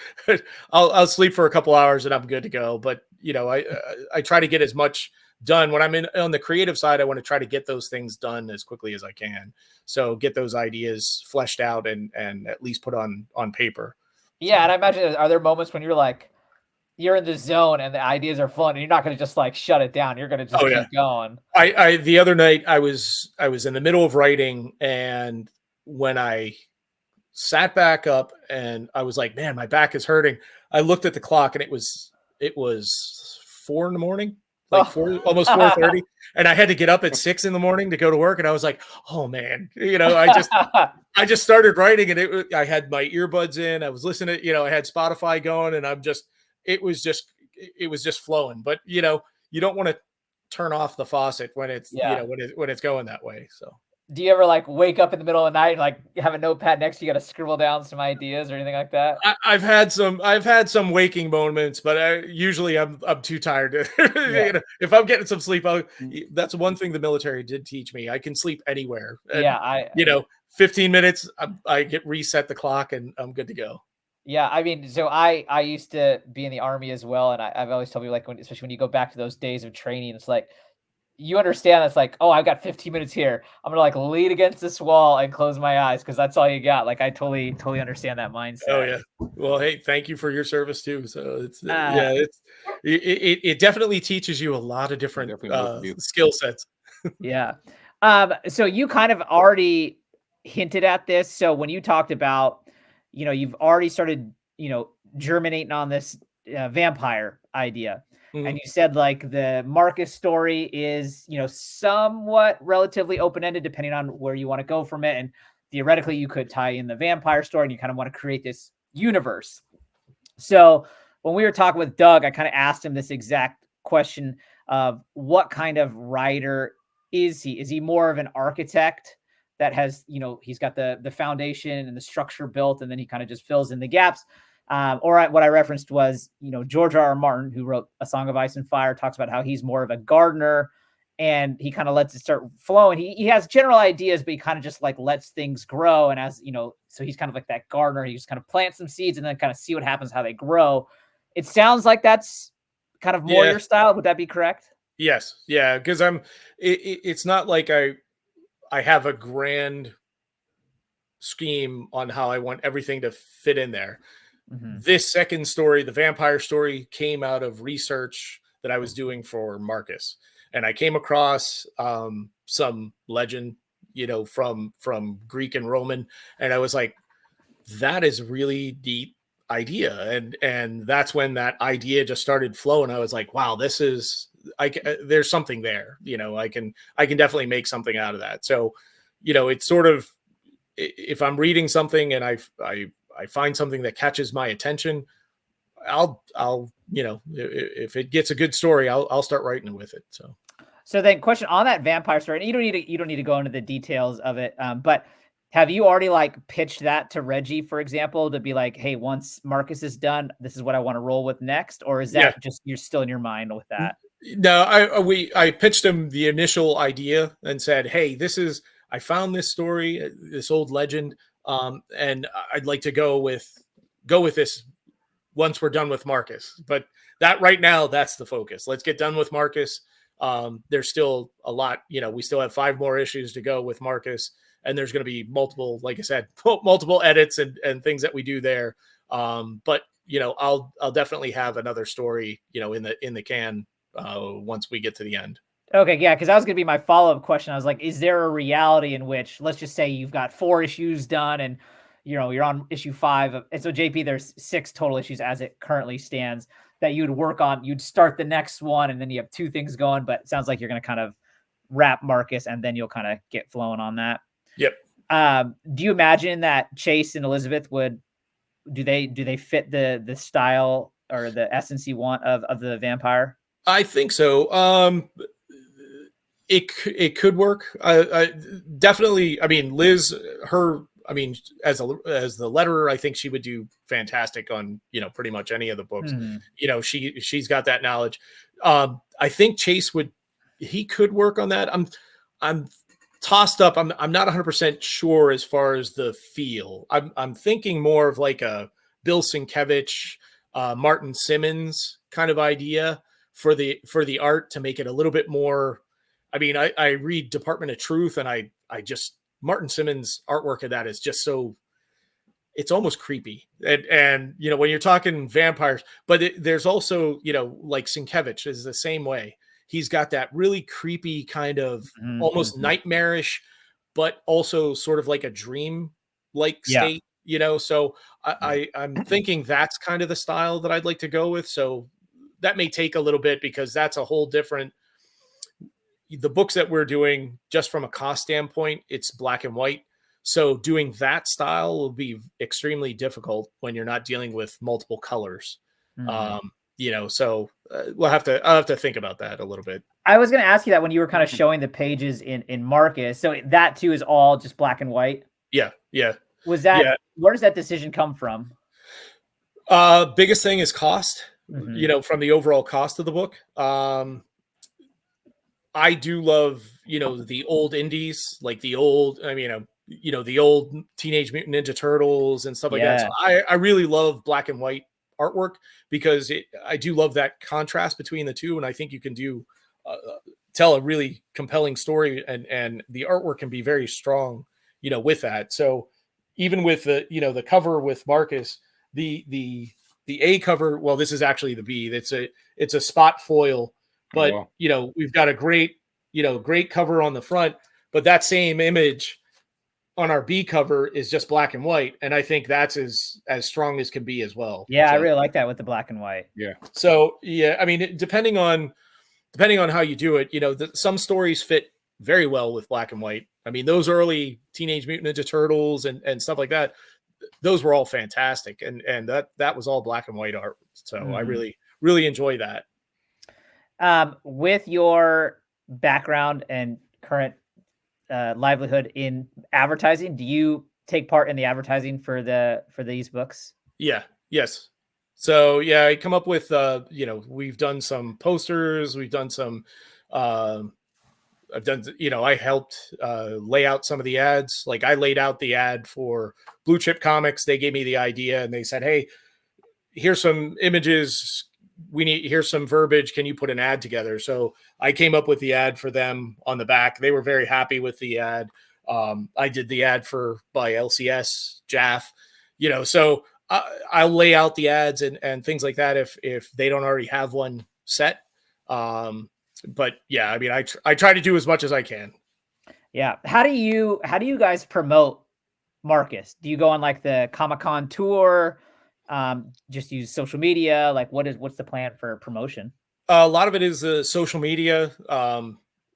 I'll sleep for a couple hours and I'm good to go. But I try to get as much done when I'm in on the creative side. I want to try to get those things done as quickly as I can. So get those ideas fleshed out and at least put on paper. Yeah, So and I imagine are there moments when you're in the zone and the ideas are flowing and you're not going to just like shut it down. You're going to just oh yeah, keep going. I the other night I was in the middle of writing, and when I sat back up and I was like, man, my back is hurting. I looked at the clock and it was 4 in the morning, like Oh. four, almost 4:30. And I had to get up at 6 in the morning to go to work. And I was like, oh man, I just started writing, and I had my earbuds in, I was listening, I had Spotify going, and it was just flowing. But you don't want to turn off the faucet when it's, Yeah. when it's going that way. So Do you ever like wake up in the middle of the night and like have a notepad next to you, got to scribble down some ideas or anything like that? I've had some waking moments, but usually I'm too tired. Yeah. If I'm getting some sleep, that's one thing the military did teach me. I can sleep anywhere, and Yeah. 15 minutes, I get reset the clock, and I'm good to go. Yeah. I mean, so I used to be in the army as well. And I've always told people like especially when you go back to those days of training, it's like, you understand that's like, oh, I've got 15 minutes here. I'm gonna like lean against this wall and close my eyes because that's all you got. Like I totally understand that Oh mindset. yeah. Well, hey, thank you for your service too. So it's Uh, it definitely teaches you a lot of different Definitely worth the skill sets. yeah. So you kind of already hinted at this. So when you talked about, you've already started, germinating on this vampire idea. And Mhm. you said like the Marcus story is, somewhat relatively open-ended depending on where you want to go from it. And theoretically, you could tie in the vampire story and you kind of want to create this universe. So when we were talking with Doug, I kind of asked him this exact question of what kind of writer is he? Is he more of an architect that has, he's got the foundation and the structure built, and then he kind of just fills in the gaps? Or what I referenced was, George R. R. Martin, who wrote A Song of Ice and Fire, talks about how he's more of a gardener and he kind of lets it start flowing. He has general ideas, but he kind of just like lets things grow. And as so he's kind of like that gardener. He just kind of plants some seeds and then kind of see what happens, how they grow. It sounds like that's kind of more Yeah. your style. Would that be correct? Yes. Yeah. Because it's not like I have a grand scheme on how I want everything to fit in there. Mm-hmm. This second story, the vampire story, came out of research that I was doing for Marcus, and I came across some legend, from Greek and Roman, and I was like, that is really deep. idea, and that's when that idea just started flowing. I was like, wow, this is there's something there. I can definitely make something out of that. So, it's sort of, if I'm reading something and I find something that catches my attention, I'll if it gets a good story, I'll start writing with it. So then, question on that vampire story, and you don't need to go into the details of it, but have you already like pitched that to Reggie, for example, to be like, hey, once Marcus is done, this is what I want to roll with next, or is that just you're still in your mind with that? No, I pitched him the initial idea and said, hey, I found this story, this old legend, and I'd like to go with this once we're done with Marcus. But that right now, that's the focus. Let's get done with Marcus. There's still a lot, we still have 5 more issues to go with Marcus, and there's going to be multiple, like I said, multiple edits and things that we do there. But I'll definitely have another story, in the can once we get to the end. Okay, yeah, because that was going to be my follow-up question. I was like, is there a reality in which, let's just say you've got 4 issues done and you're on issue 5, and so JP, there's 6 total issues as it currently stands that you'd work on. You'd start the next one, and then you have 2 things going. But it sounds like you're going to kind of wrap Marcus, and then you'll kind of get flowing on that. Yep. Do you imagine that Chase and Elizabeth do they fit the style or the essence you want of the vampire? I think so. It could work. I definitely. I mean, Liz, as the letterer, I think she would do fantastic on pretty much any of the books. Mm-hmm. She's got that knowledge. I think Chase he could work on that. I'm tossed up. I'm not 100% sure as far as the feel. I'm thinking more of like a Bill Sienkiewicz, Martin Simmons kind of idea for the art, to make it a little bit more. I mean, I read Department of Truth, and I just, Martin Simmons' artwork of that is just so, it's almost creepy. And when you're talking vampires, but there's also, like Sienkiewicz is the same way. He's got that really creepy kind of almost nightmarish, but also sort of like a dream like state, so I'm thinking that's kind of the style that I'd like to go with. So that may take a little bit, because that's a whole different, the books that we're doing, just from a cost standpoint, it's black and white. So doing that style will be extremely difficult when you're not dealing with multiple colors. So I'll have to think about that a little bit. I was going to ask you that when you were kind of showing the pages in Marcus. So that too is all just black and white. Yeah. Was that, where does that decision come from? Biggest thing is cost, from the overall cost of the book. I do love, the old indies, like the old, the old Teenage Mutant Ninja Turtles and stuff like that. So I really love black and white artwork, because I do love that contrast between the two. And I think you can tell a really compelling story, and the artwork can be very strong, with that. So even with the cover with Marcus, the A cover, well, this is actually the B. It's a spot foil. But, we've got a great cover on the front, but that same image on our B cover is just black and white. And I think that's as strong as can be as well. Yeah. So I really like that with the black and white. Yeah. So, I mean, depending on how you do it, some stories fit very well with black and white. I mean, those early Teenage Mutant Ninja Turtles and stuff like that, those were all fantastic. And that was all black and white art. So I really, really enjoy that. With your background and current livelihood in advertising, do you take part in the advertising for these books? Yes. So I come up with we've done some posters, we've done some I helped lay out some of the ads. Like I laid out the ad for Blue Chip Comics. They gave me the idea, and they said, hey, here's some images, here's some verbiage, can you put an ad together? So I came up with the ad for them on the back. They were very happy with the ad. I did the ad by LCS Jaff, so I'll lay out the ads and things like that if they don't already have one set. But I mean, I try to do as much as I can. Yeah. How do you guys promote Marcus? Do you go on like the Comic-Con tour? just use social media? Like what's the plan for promotion? A lot of it is social media.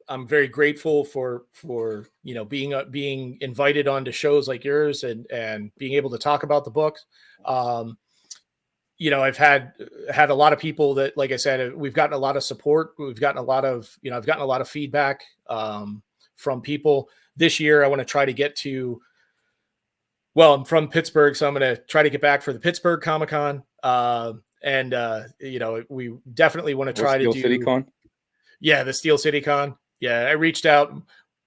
I'm very grateful for being invited onto shows like yours and being able to talk about the book. I've had a lot of people that, like I said, we've gotten a lot of support. We've gotten a lot of, I've gotten a lot of feedback from people. This year, I want to try to get to. Well, I'm from Pittsburgh, so I'm going to try to get back for the Pittsburgh Comic-Con. We definitely want to try to do City Con. Yeah, the Steel City Con. Yeah, I reached out.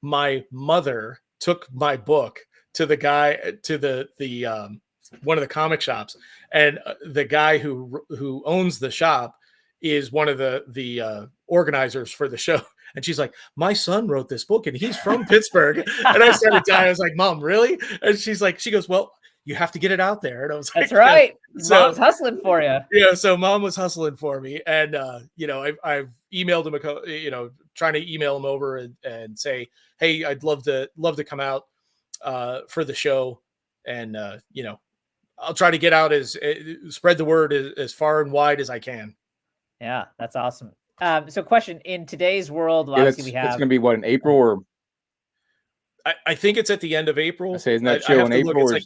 My mother took my book to the guy to the one of the comic shops, and the guy who owns the shop is one of the organizers for the show. And she's like, my son wrote this book and he's from Pittsburgh. And I started dying. I was like, Mom, really? And she goes, well, you have to get it out there. And I was like, that's right. So, Mom's hustling for you. Yeah. So Mom was hustling for me. And, I've emailed him, trying to email him over and say, hey, I'd love to come out for the show. And, I'll try to get out spread the word as far and wide as I can. Yeah, that's awesome. So question, in today's world, It's going to be what, in April or? I think it's at the end of April. I say, isn't that show in April? And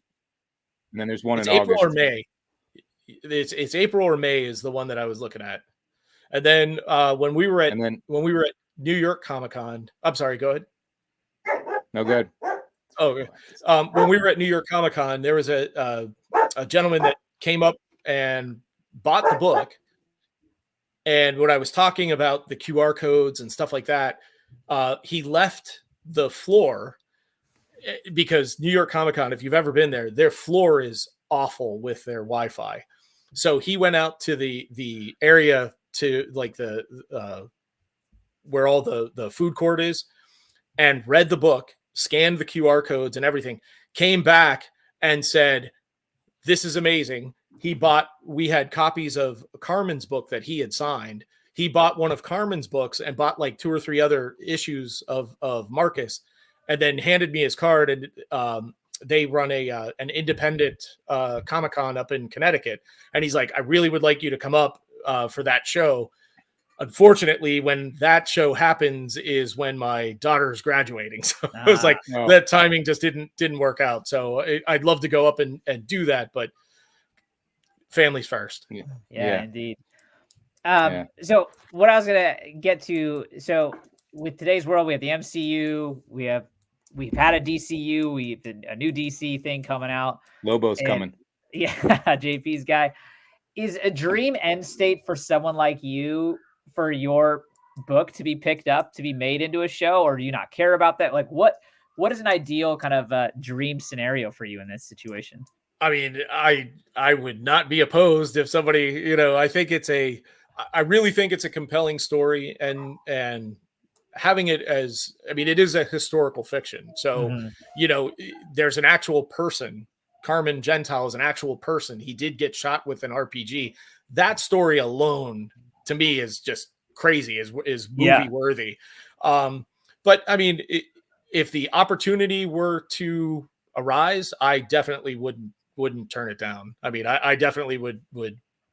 then there's one in April August. Or May. It's April or May is the one that I was looking at. And then when we were at New York Comic-Con, I'm sorry, go ahead. No, good. Oh, okay. When we were at New York Comic-Con, there was a gentleman that came up and bought the book. And when I was talking about the QR codes and stuff like that, he left the floor because New York Comic-Con, if you've ever been there, their floor is awful with their Wi-Fi. So he went out to the area to like the where all the food court is and read the book, scanned the QR codes and everything, came back and said, this is amazing. We had copies of Carmen's book that he had signed. He bought one of Carmen's books and bought like 2 or 3 other issues of Marcvs, and then handed me his card. And they run an independent Comic-Con up in Connecticut. And he's like, I really would like you to come up for that show. Unfortunately, when that show happens is when my daughter's graduating. So it was like that timing just didn't work out. So I'd love to go up and do that, but families first. Yeah. Indeed. So what I was going to get to, so with today's world, we have the MCU, we've had a DCU, we've a new DC thing coming out. Lobo's coming. Yeah. JP's guy. Is a dream end state for someone like you for your book to be picked up, to be made into a show, or do you not care about that? Like what is an ideal kind of dream scenario for you in this situation? I mean, I would not be opposed if somebody, I really think it's a compelling story and having it as, I mean, it is a historical fiction. So, there's an actual person. Carmen Gentile is an actual person. He did get shot with an RPG. That story alone to me is just crazy, is movie worthy. But I mean, if the opportunity were to arise, I definitely wouldn't turn it down. I mean, I definitely would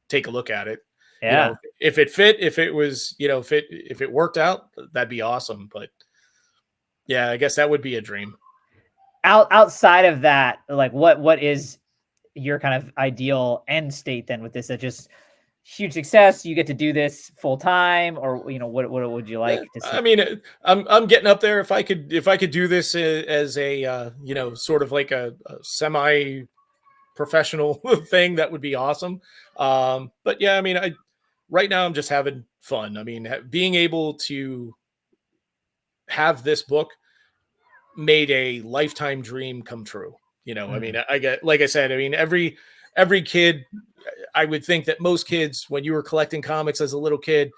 take a look at it. Yeah. If it fit, if it was, if it worked out, that'd be awesome. But yeah, I guess that would be a dream. Outside of that, like what is your kind of ideal end state then with this? That just huge success, you get to do this full time, or what would you like to see? I mean, I'm getting up there. If I could do this as a sort of like a semi professional thing, that would be awesome. But yeah, I mean, right now I'm just having fun. I mean, being able to have this book made a lifetime dream come true. I mean, I get, like I said, I mean, every kid, I would think that most kids, when you were collecting comics as a little kid,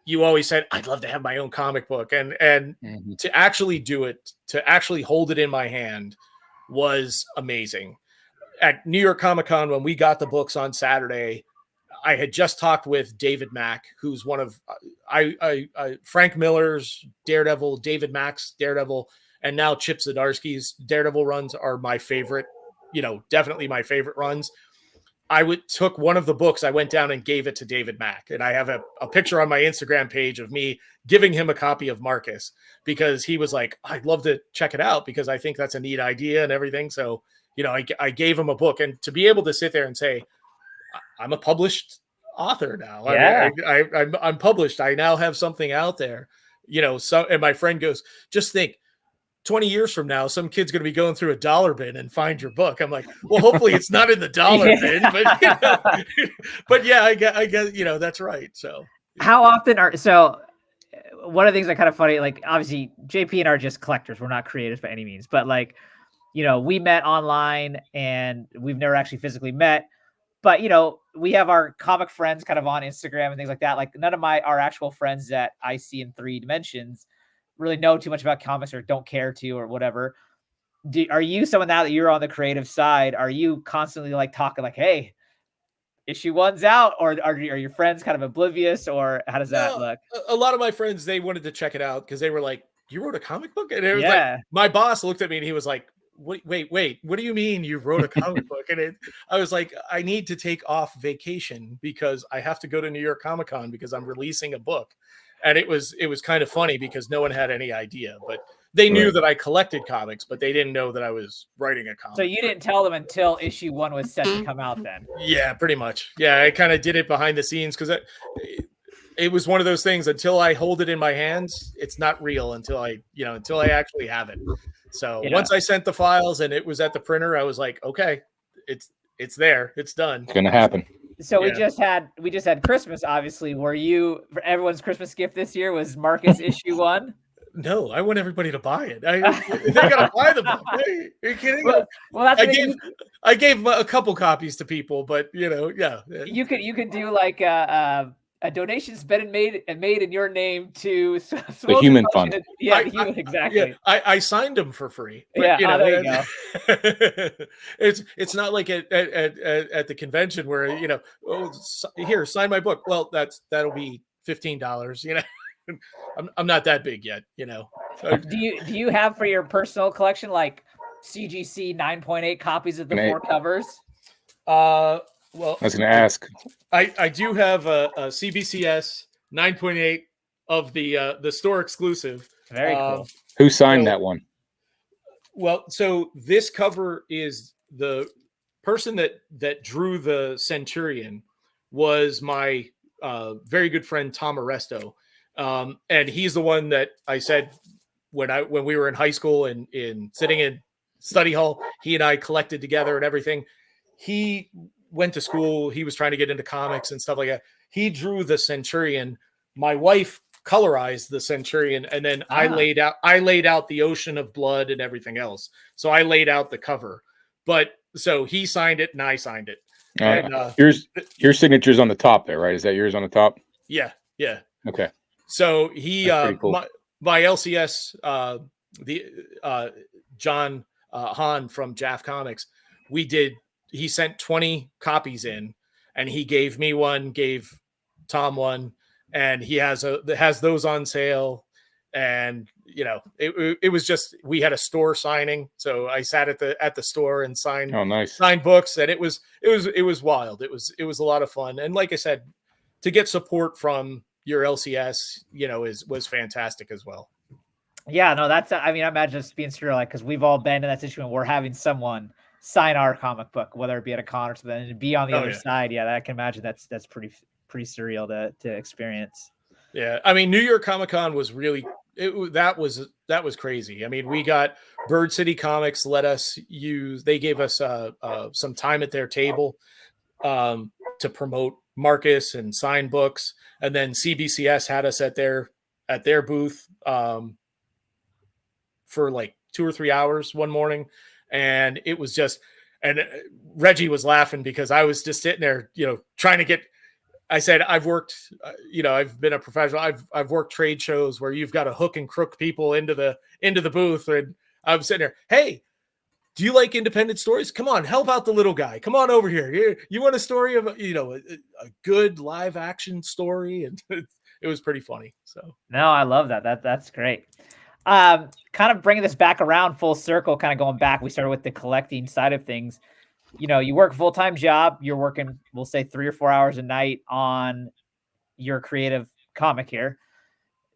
you always said, I'd love to have my own comic book. And to actually do it, to actually hold it in my hand was amazing. At New York Comic-Con, when we got the books on Saturday, I had just talked with David Mack, who's one of Frank Miller's Daredevil, David Mack's Daredevil, and now Chip Zdarsky's Daredevil runs are my favorite, definitely my favorite runs. took one of the books, I went down and gave it to David Mack. And I have a picture on my Instagram page of me giving him a copy of Marcus, because he was like, I'd love to check it out because I think that's a neat idea and everything. So, I gave him a book, and to be able to sit there and say, I'm a published author now. Yeah. I'm published. I now have something out there, and my friend goes, just think, 20 years from now, some kid's going to be going through a dollar bin and find your book. I'm like, well, hopefully it's not in the dollar bin, but, but yeah, I guess, that's right. So how often one of the things that kind of funny, like obviously JP and I are just collectors. We're not creatives by any means, but like, we met online and we've never actually physically met, but we have our comic friends kind of on Instagram and things like that. Like none of our actual friends that I see in 3 dimensions really know too much about comics or don't care to or whatever. Are you someone now that you're on the creative side? Are you constantly like talking like, hey, issue 1's out, or are your friends kind of oblivious, or how does that look? A lot of my friends, they wanted to check it out because they were like, you wrote a comic book? And it was like, my boss looked at me and he was like, wait, what do you mean you wrote a comic book? And I was like, I need to take off vacation because I have to go to New York Comic Con because I'm releasing a book. And it was kind of funny because no one had any idea, but they knew that I collected comics, but they didn't know that I was writing a comic. So you didn't tell them until issue 1 was set to come out then? Yeah, pretty much. Yeah, I kind of did it behind the scenes because it was one of those things. Until I hold it in my hands, it's not real until I actually have it. So once I sent the files and it was at the printer, I was like, okay, it's there, it's done. It's gonna happen. So we just had Christmas, obviously. Were you, for everyone's Christmas gift this year was Marcus issue 1? No, I want everybody to buy it. They gotta buy the book. Hey, are you kidding? Well, that's I gave a couple copies to people, but you could do like a donation's been made in your name to the Human Fund. Yeah, the Human, exactly. Yeah, I signed them for free. But, there you go. It's not like at the convention where here, sign my book. Well, that'll be $15. I'm not that big yet. So, do you have for your personal collection like CGC 9.8 copies of the 4 covers? Well, I was going to ask. I do have a CBCS 9.8 of the store exclusive. Very cool. Who signed that one? Well, so this cover is the person that drew the Centurion was my very good friend Tom Aresto, and he's the one that I said when we were in high school and sitting in study hall, he and I collected together and everything. He went to school. He was trying to get into comics and stuff like that. He drew the Centurion. My wife colorized the Centurion, and then I laid out the ocean of blood and everything else. So I laid out the cover. But so he signed it and I signed it. And your signature's on the top there, right? Is that yours on the top? Yeah. Okay. So he cool. my LCS John Hahn from Jaff Comics, he sent 20 copies in, and he gave me one, gave Tom one, and he has those on sale. And it was just, we had a store signing, so I sat at the store and signed signed books, and it was wild. It was a lot of fun, and like I said, to get support from your LCS was fantastic as well. Yeah, no, that's, I mean, I imagine it's being surreal, like, because we've all been in that situation where we're having someone sign our comic book, whether it be at a con or something, and be on the other side. Yeah, I can imagine that's pretty surreal to experience. Yeah, I mean, New York Comic Con was really that was crazy. I mean, we got Bird City Comics they gave us some time at their table to promote Marcus and sign books, and then CBCS had us at their booth for like 2 or 3 hours one morning. And it was just, and Reggie was laughing because I was just sitting there, trying to get, I said, I've worked, I've been a professional. I've worked trade shows where you've got to hook and crook people into the booth. And I was sitting there, hey, do you like independent stories? Come on, help out the little guy. Come on over here. You want a story of, a good live action story? And it was pretty funny. So no, I love that. That's great. Kind of bringing this back around full circle, kind of going back. We started with the collecting side of things. you work a full-time job, you're working, we'll say 3 or 4 hours a night on your creative comic here.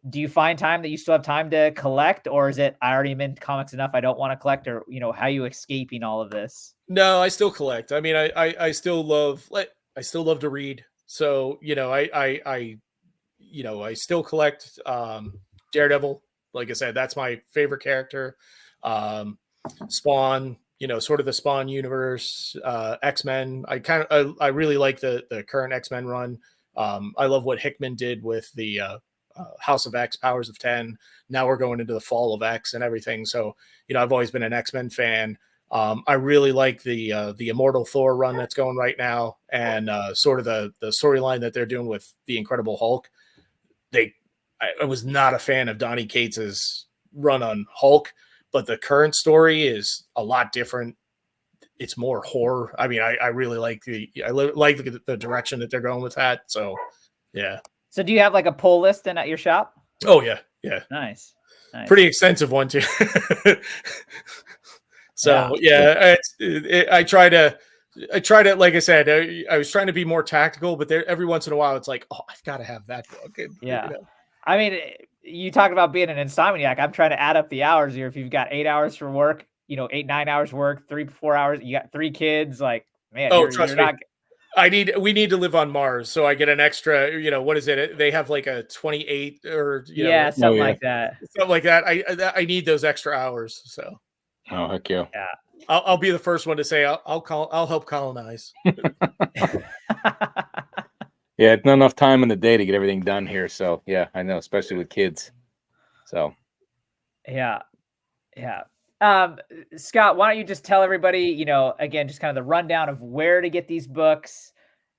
Do you find time that you still have time to collect, or is it I already am in comics enough, I don't want to collect, or how are you escaping all of this? No, I still collect. I mean, I still love I still love to read. So, I still collect Daredevil. Like I said, that's my favorite character. Um, Spawn, sort of the Spawn universe, X-Men. I really like the current X-Men run. I love what Hickman did with the House of X, Powers of 10. Now we're going into the Fall of X and everything. So, I've always been an X-Men fan. I really like the Immortal Thor run that's going right now, and sort of the storyline that they're doing with the Incredible Hulk. I was not a fan of Donny Cates's run on Hulk, but the current story is a lot different. It's more horror. I mean, I really like the direction that they're going with that. So, yeah. So do you have like a pull list then at your shop? Oh yeah, yeah. Nice. Pretty extensive one too. So I try to, like I said, I was trying to be more tactical, but every once in a while, it's like, oh, I've got to have that book. Yeah. I mean, you talk about being an insomniac. I'm trying to add up the hours here. If you've got 8 hours for work, 8, 9 hours work, 3, 4 hours, you got 3 kids, like, man, trust me. We need to live on Mars. So I get an extra, what is it? They have like a 28 or, something like that. Something like that. I need those extra hours. So. Oh, heck yeah. Yeah. I'll be the first one to say I'll help colonize. Yeah, it's not enough time in the day to get everything done here. So yeah, I know, especially with kids. So yeah. Scott, why don't you just tell everybody, again, just kind of the rundown of where to get these books,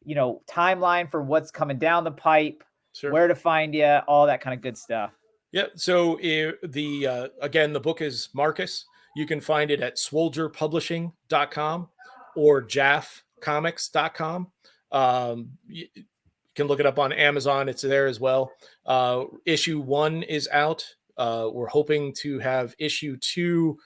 timeline for what's coming down the pipe, Sure. Where to find you, all that kind of good stuff. Yeah. So again, the book is Marcvs. You can find it at swoulderpublishing.com or jaffcomics.com. You can look it up on Amazon. It's there as well. Issue 1 is out. We're hoping to have issue 2.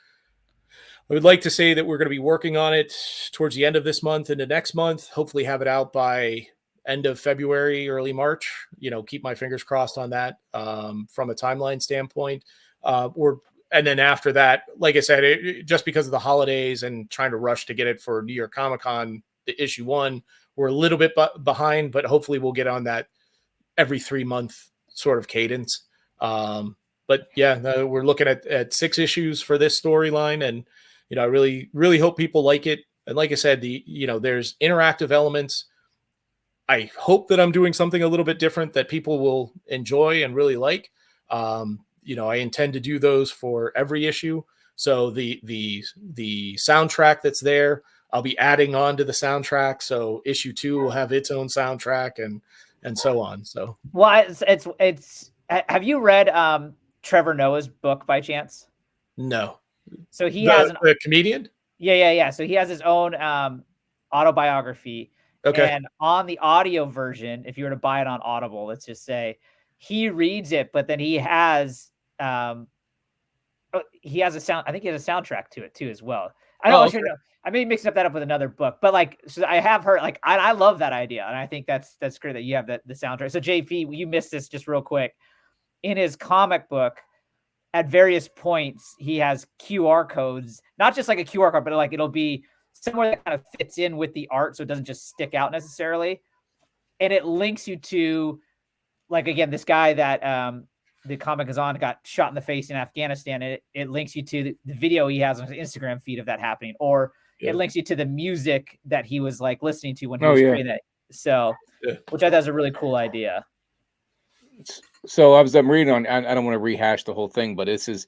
I would like to say that we're going to be working on it towards the end of this month into next month. Hopefully have it out by end of February, early March. Keep my fingers crossed on that from a timeline standpoint. And then after that, like I said, just because of the holidays and trying to rush to get it for New York Comic Con, the issue 1, we're a little bit behind, but hopefully we'll get on that every 3-month sort of cadence. But yeah, we're looking at 6 issues for this storyline, and I really, really hope people like it. And like I said, there's interactive elements. I hope that I'm doing something a little bit different that people will enjoy and really like. I intend to do those for every issue. So the soundtrack that's there, I'll be adding on to the soundtrack. So issue 2 will have its own soundtrack and so on. So, well, it's have you read Trevor Noah's book by chance? No. So he has a comedian. Yeah. So he has his own autobiography. Okay. And on the audio version, if you were to buy it on Audible, let's just say he reads it, but then he has a sound. I think he has a soundtrack to it too as well. I don't know. I may be mixing that up with another book, but so I have heard I love that idea, and I think that's great that you have the soundtrack. So JP, you missed this just real quick. In his comic book, at various points, he has QR codes, not just like a QR code, but it'll be somewhere that kind of fits in with the art, so it doesn't just stick out necessarily, and it links you to, again, this guy that the comic is on got shot in the face in Afghanistan. It links you to the video he has on his Instagram feed of that happening, or it links you to the music that he was listening to when he was creating it. So, which I thought was a really cool idea. So I'm reading on. I don't want to rehash the whole thing, but it says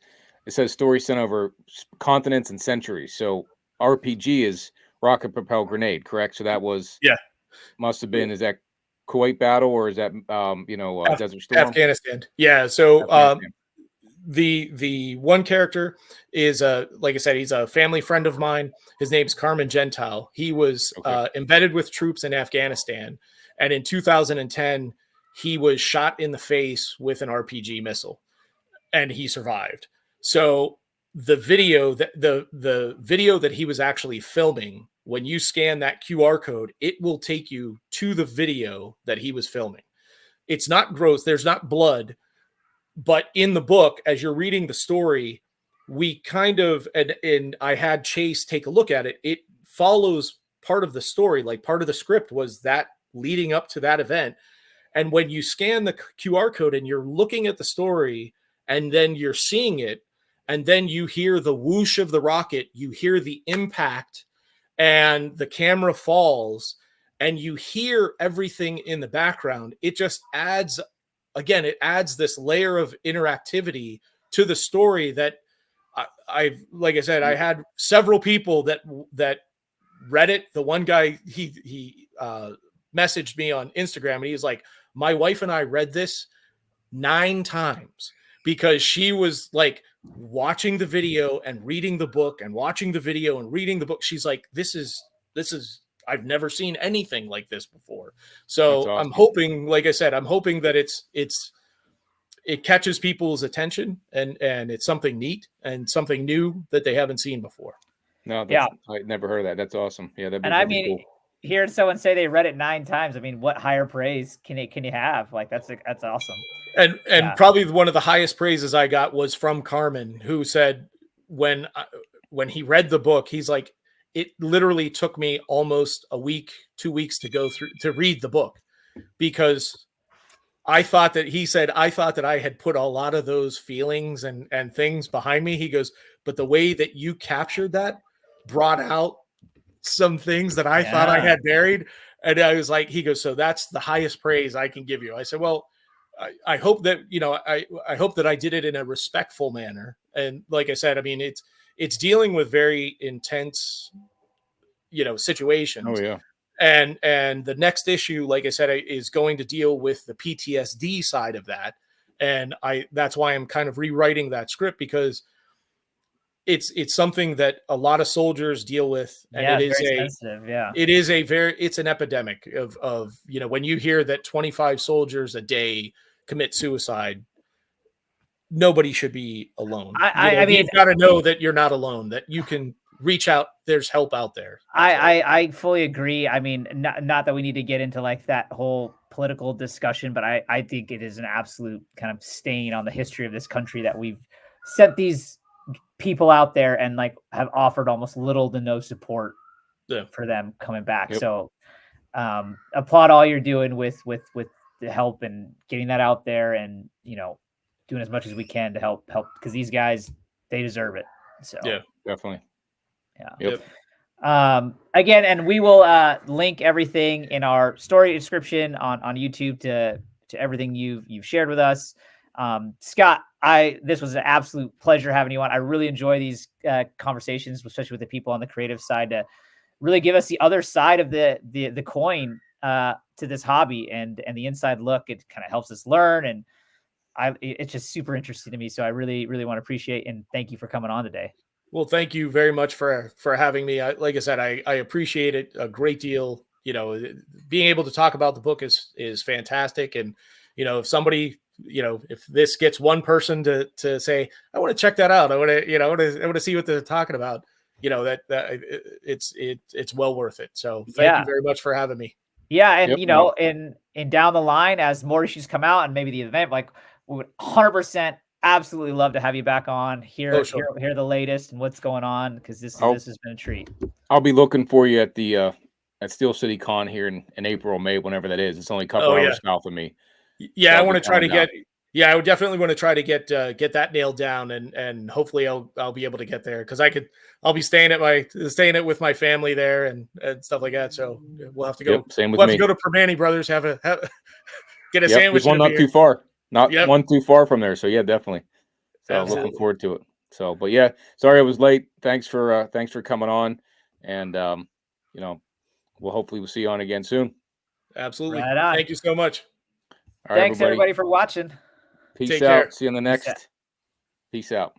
story sent over continents and centuries. So RPG is rocket propelled grenade, correct? So that was must have been. Is that Kuwait battle, or is that Desert Storm? Afghanistan. Yeah. So the one character is like I said, he's a family friend of mine. His name's Carmen Gentile. He was embedded with troops in Afghanistan, and in 2010 he was shot in the face with an RPG missile, and he survived. So the video that he was actually filming when you scan that QR code, it will take you to the video that he was filming. It's not gross. There's not blood. But in the book, as you're reading the story, we kind of, and I had Chase take a look at it. It follows part of the story, like part of the script was that leading up to that event. And when you scan the QR code and you're looking at the story and then you're seeing it, and then you hear the whoosh of the rocket, you hear the impact and the camera falls and you hear everything in the background, it just adds, again, it adds this layer of interactivity to the story that I've, like I said, I had several people that read it. The one guy, he messaged me on Instagram and he was like, my wife and I read this 9 times because she was like watching the video and reading the book and watching the video and reading the book. She's like, this is, I've never seen anything like this before. So Awesome. I'm hoping, like I said, I'm hoping that it catches people's attention and it's something neat and something new that they haven't seen before. No, Yeah. I never heard that. That's awesome. Yeah, that'd be And I pretty mean, cool. hearing someone say they read it 9 times, I mean, what higher praise can you have? Like that's awesome. And Yeah. probably one of the highest praises I got was from Carmen, who said when he read the book, he's like, it literally took me almost a week, 2 weeks to go through to read the book because I thought that I had put a lot of those feelings and things behind me. He goes, but the way that you captured that brought out some things that I thought I had buried. And I was like, he goes, so that's the highest praise I can give you. I said, well, I hope that, I hope that I did it in a respectful manner. And like I said, I mean, it's dealing with very intense, situations. Oh yeah. And the next issue, like I said, is going to deal with the PTSD side of that. And that's why I'm kind of rewriting that script because it's something that a lot of soldiers deal with. And it is sensitive. Yeah. It's an epidemic of, when you hear that 25 soldiers a day commit suicide, nobody should be alone. I mean, you've got to know that you're not alone, that you can reach out. There's help out there. I fully agree. I mean, not that we need to get into like that whole political discussion, but I think it is an absolute kind of stain on the history of this country that we've sent these people out there and like have offered almost little to no support for them coming back. Yep. So applaud all you're doing with the help and getting that out there and, doing as much as we can to help because these guys, they deserve it. So yeah, definitely. Yeah. Yep. Again, and we will link everything in our story description on YouTube to everything you've shared with us. Scott, this was an absolute pleasure having you on. I really enjoy these conversations, especially with the people on the creative side, to really give us the other side of the coin to this hobby and the inside look. It kind of helps us learn, and it's just super interesting to me. So I really, really want to appreciate and thank you for coming on today. Well, thank you very much for having me. Like I said, I appreciate it a great deal. Being able to talk about the book is fantastic. And, if somebody, if this gets one person to say, I want to check that out. I want to see what they're talking about, that it's well worth it. So thank you very much for having me. Yeah. And, in down the line, as more issues come out and maybe the event, like we would 100% absolutely love to have you back on hear the latest and what's going on. Cause this has been a treat. I'll be looking for you at the, at Steel City Con here in April, May, whenever that is. It's only a couple hours south of me. Yeah. So I want to try to I would definitely want to try to get that nailed down and hopefully I'll be able to get there. Cause I'll be staying it with my family there and stuff like that. So we'll have to go. Yep, same with we'll me. have to go to Permane Brothers, get a sandwich. There's one not too far. One too far from there. So yeah, definitely. So I'm looking forward to it. So, but yeah, sorry I was late. Thanks for coming on. And we'll see you on again soon. Absolutely. Right on. Thank you so much. All right, Thanks everybody for watching. Peace Take out. care. See you on the next. Peace out.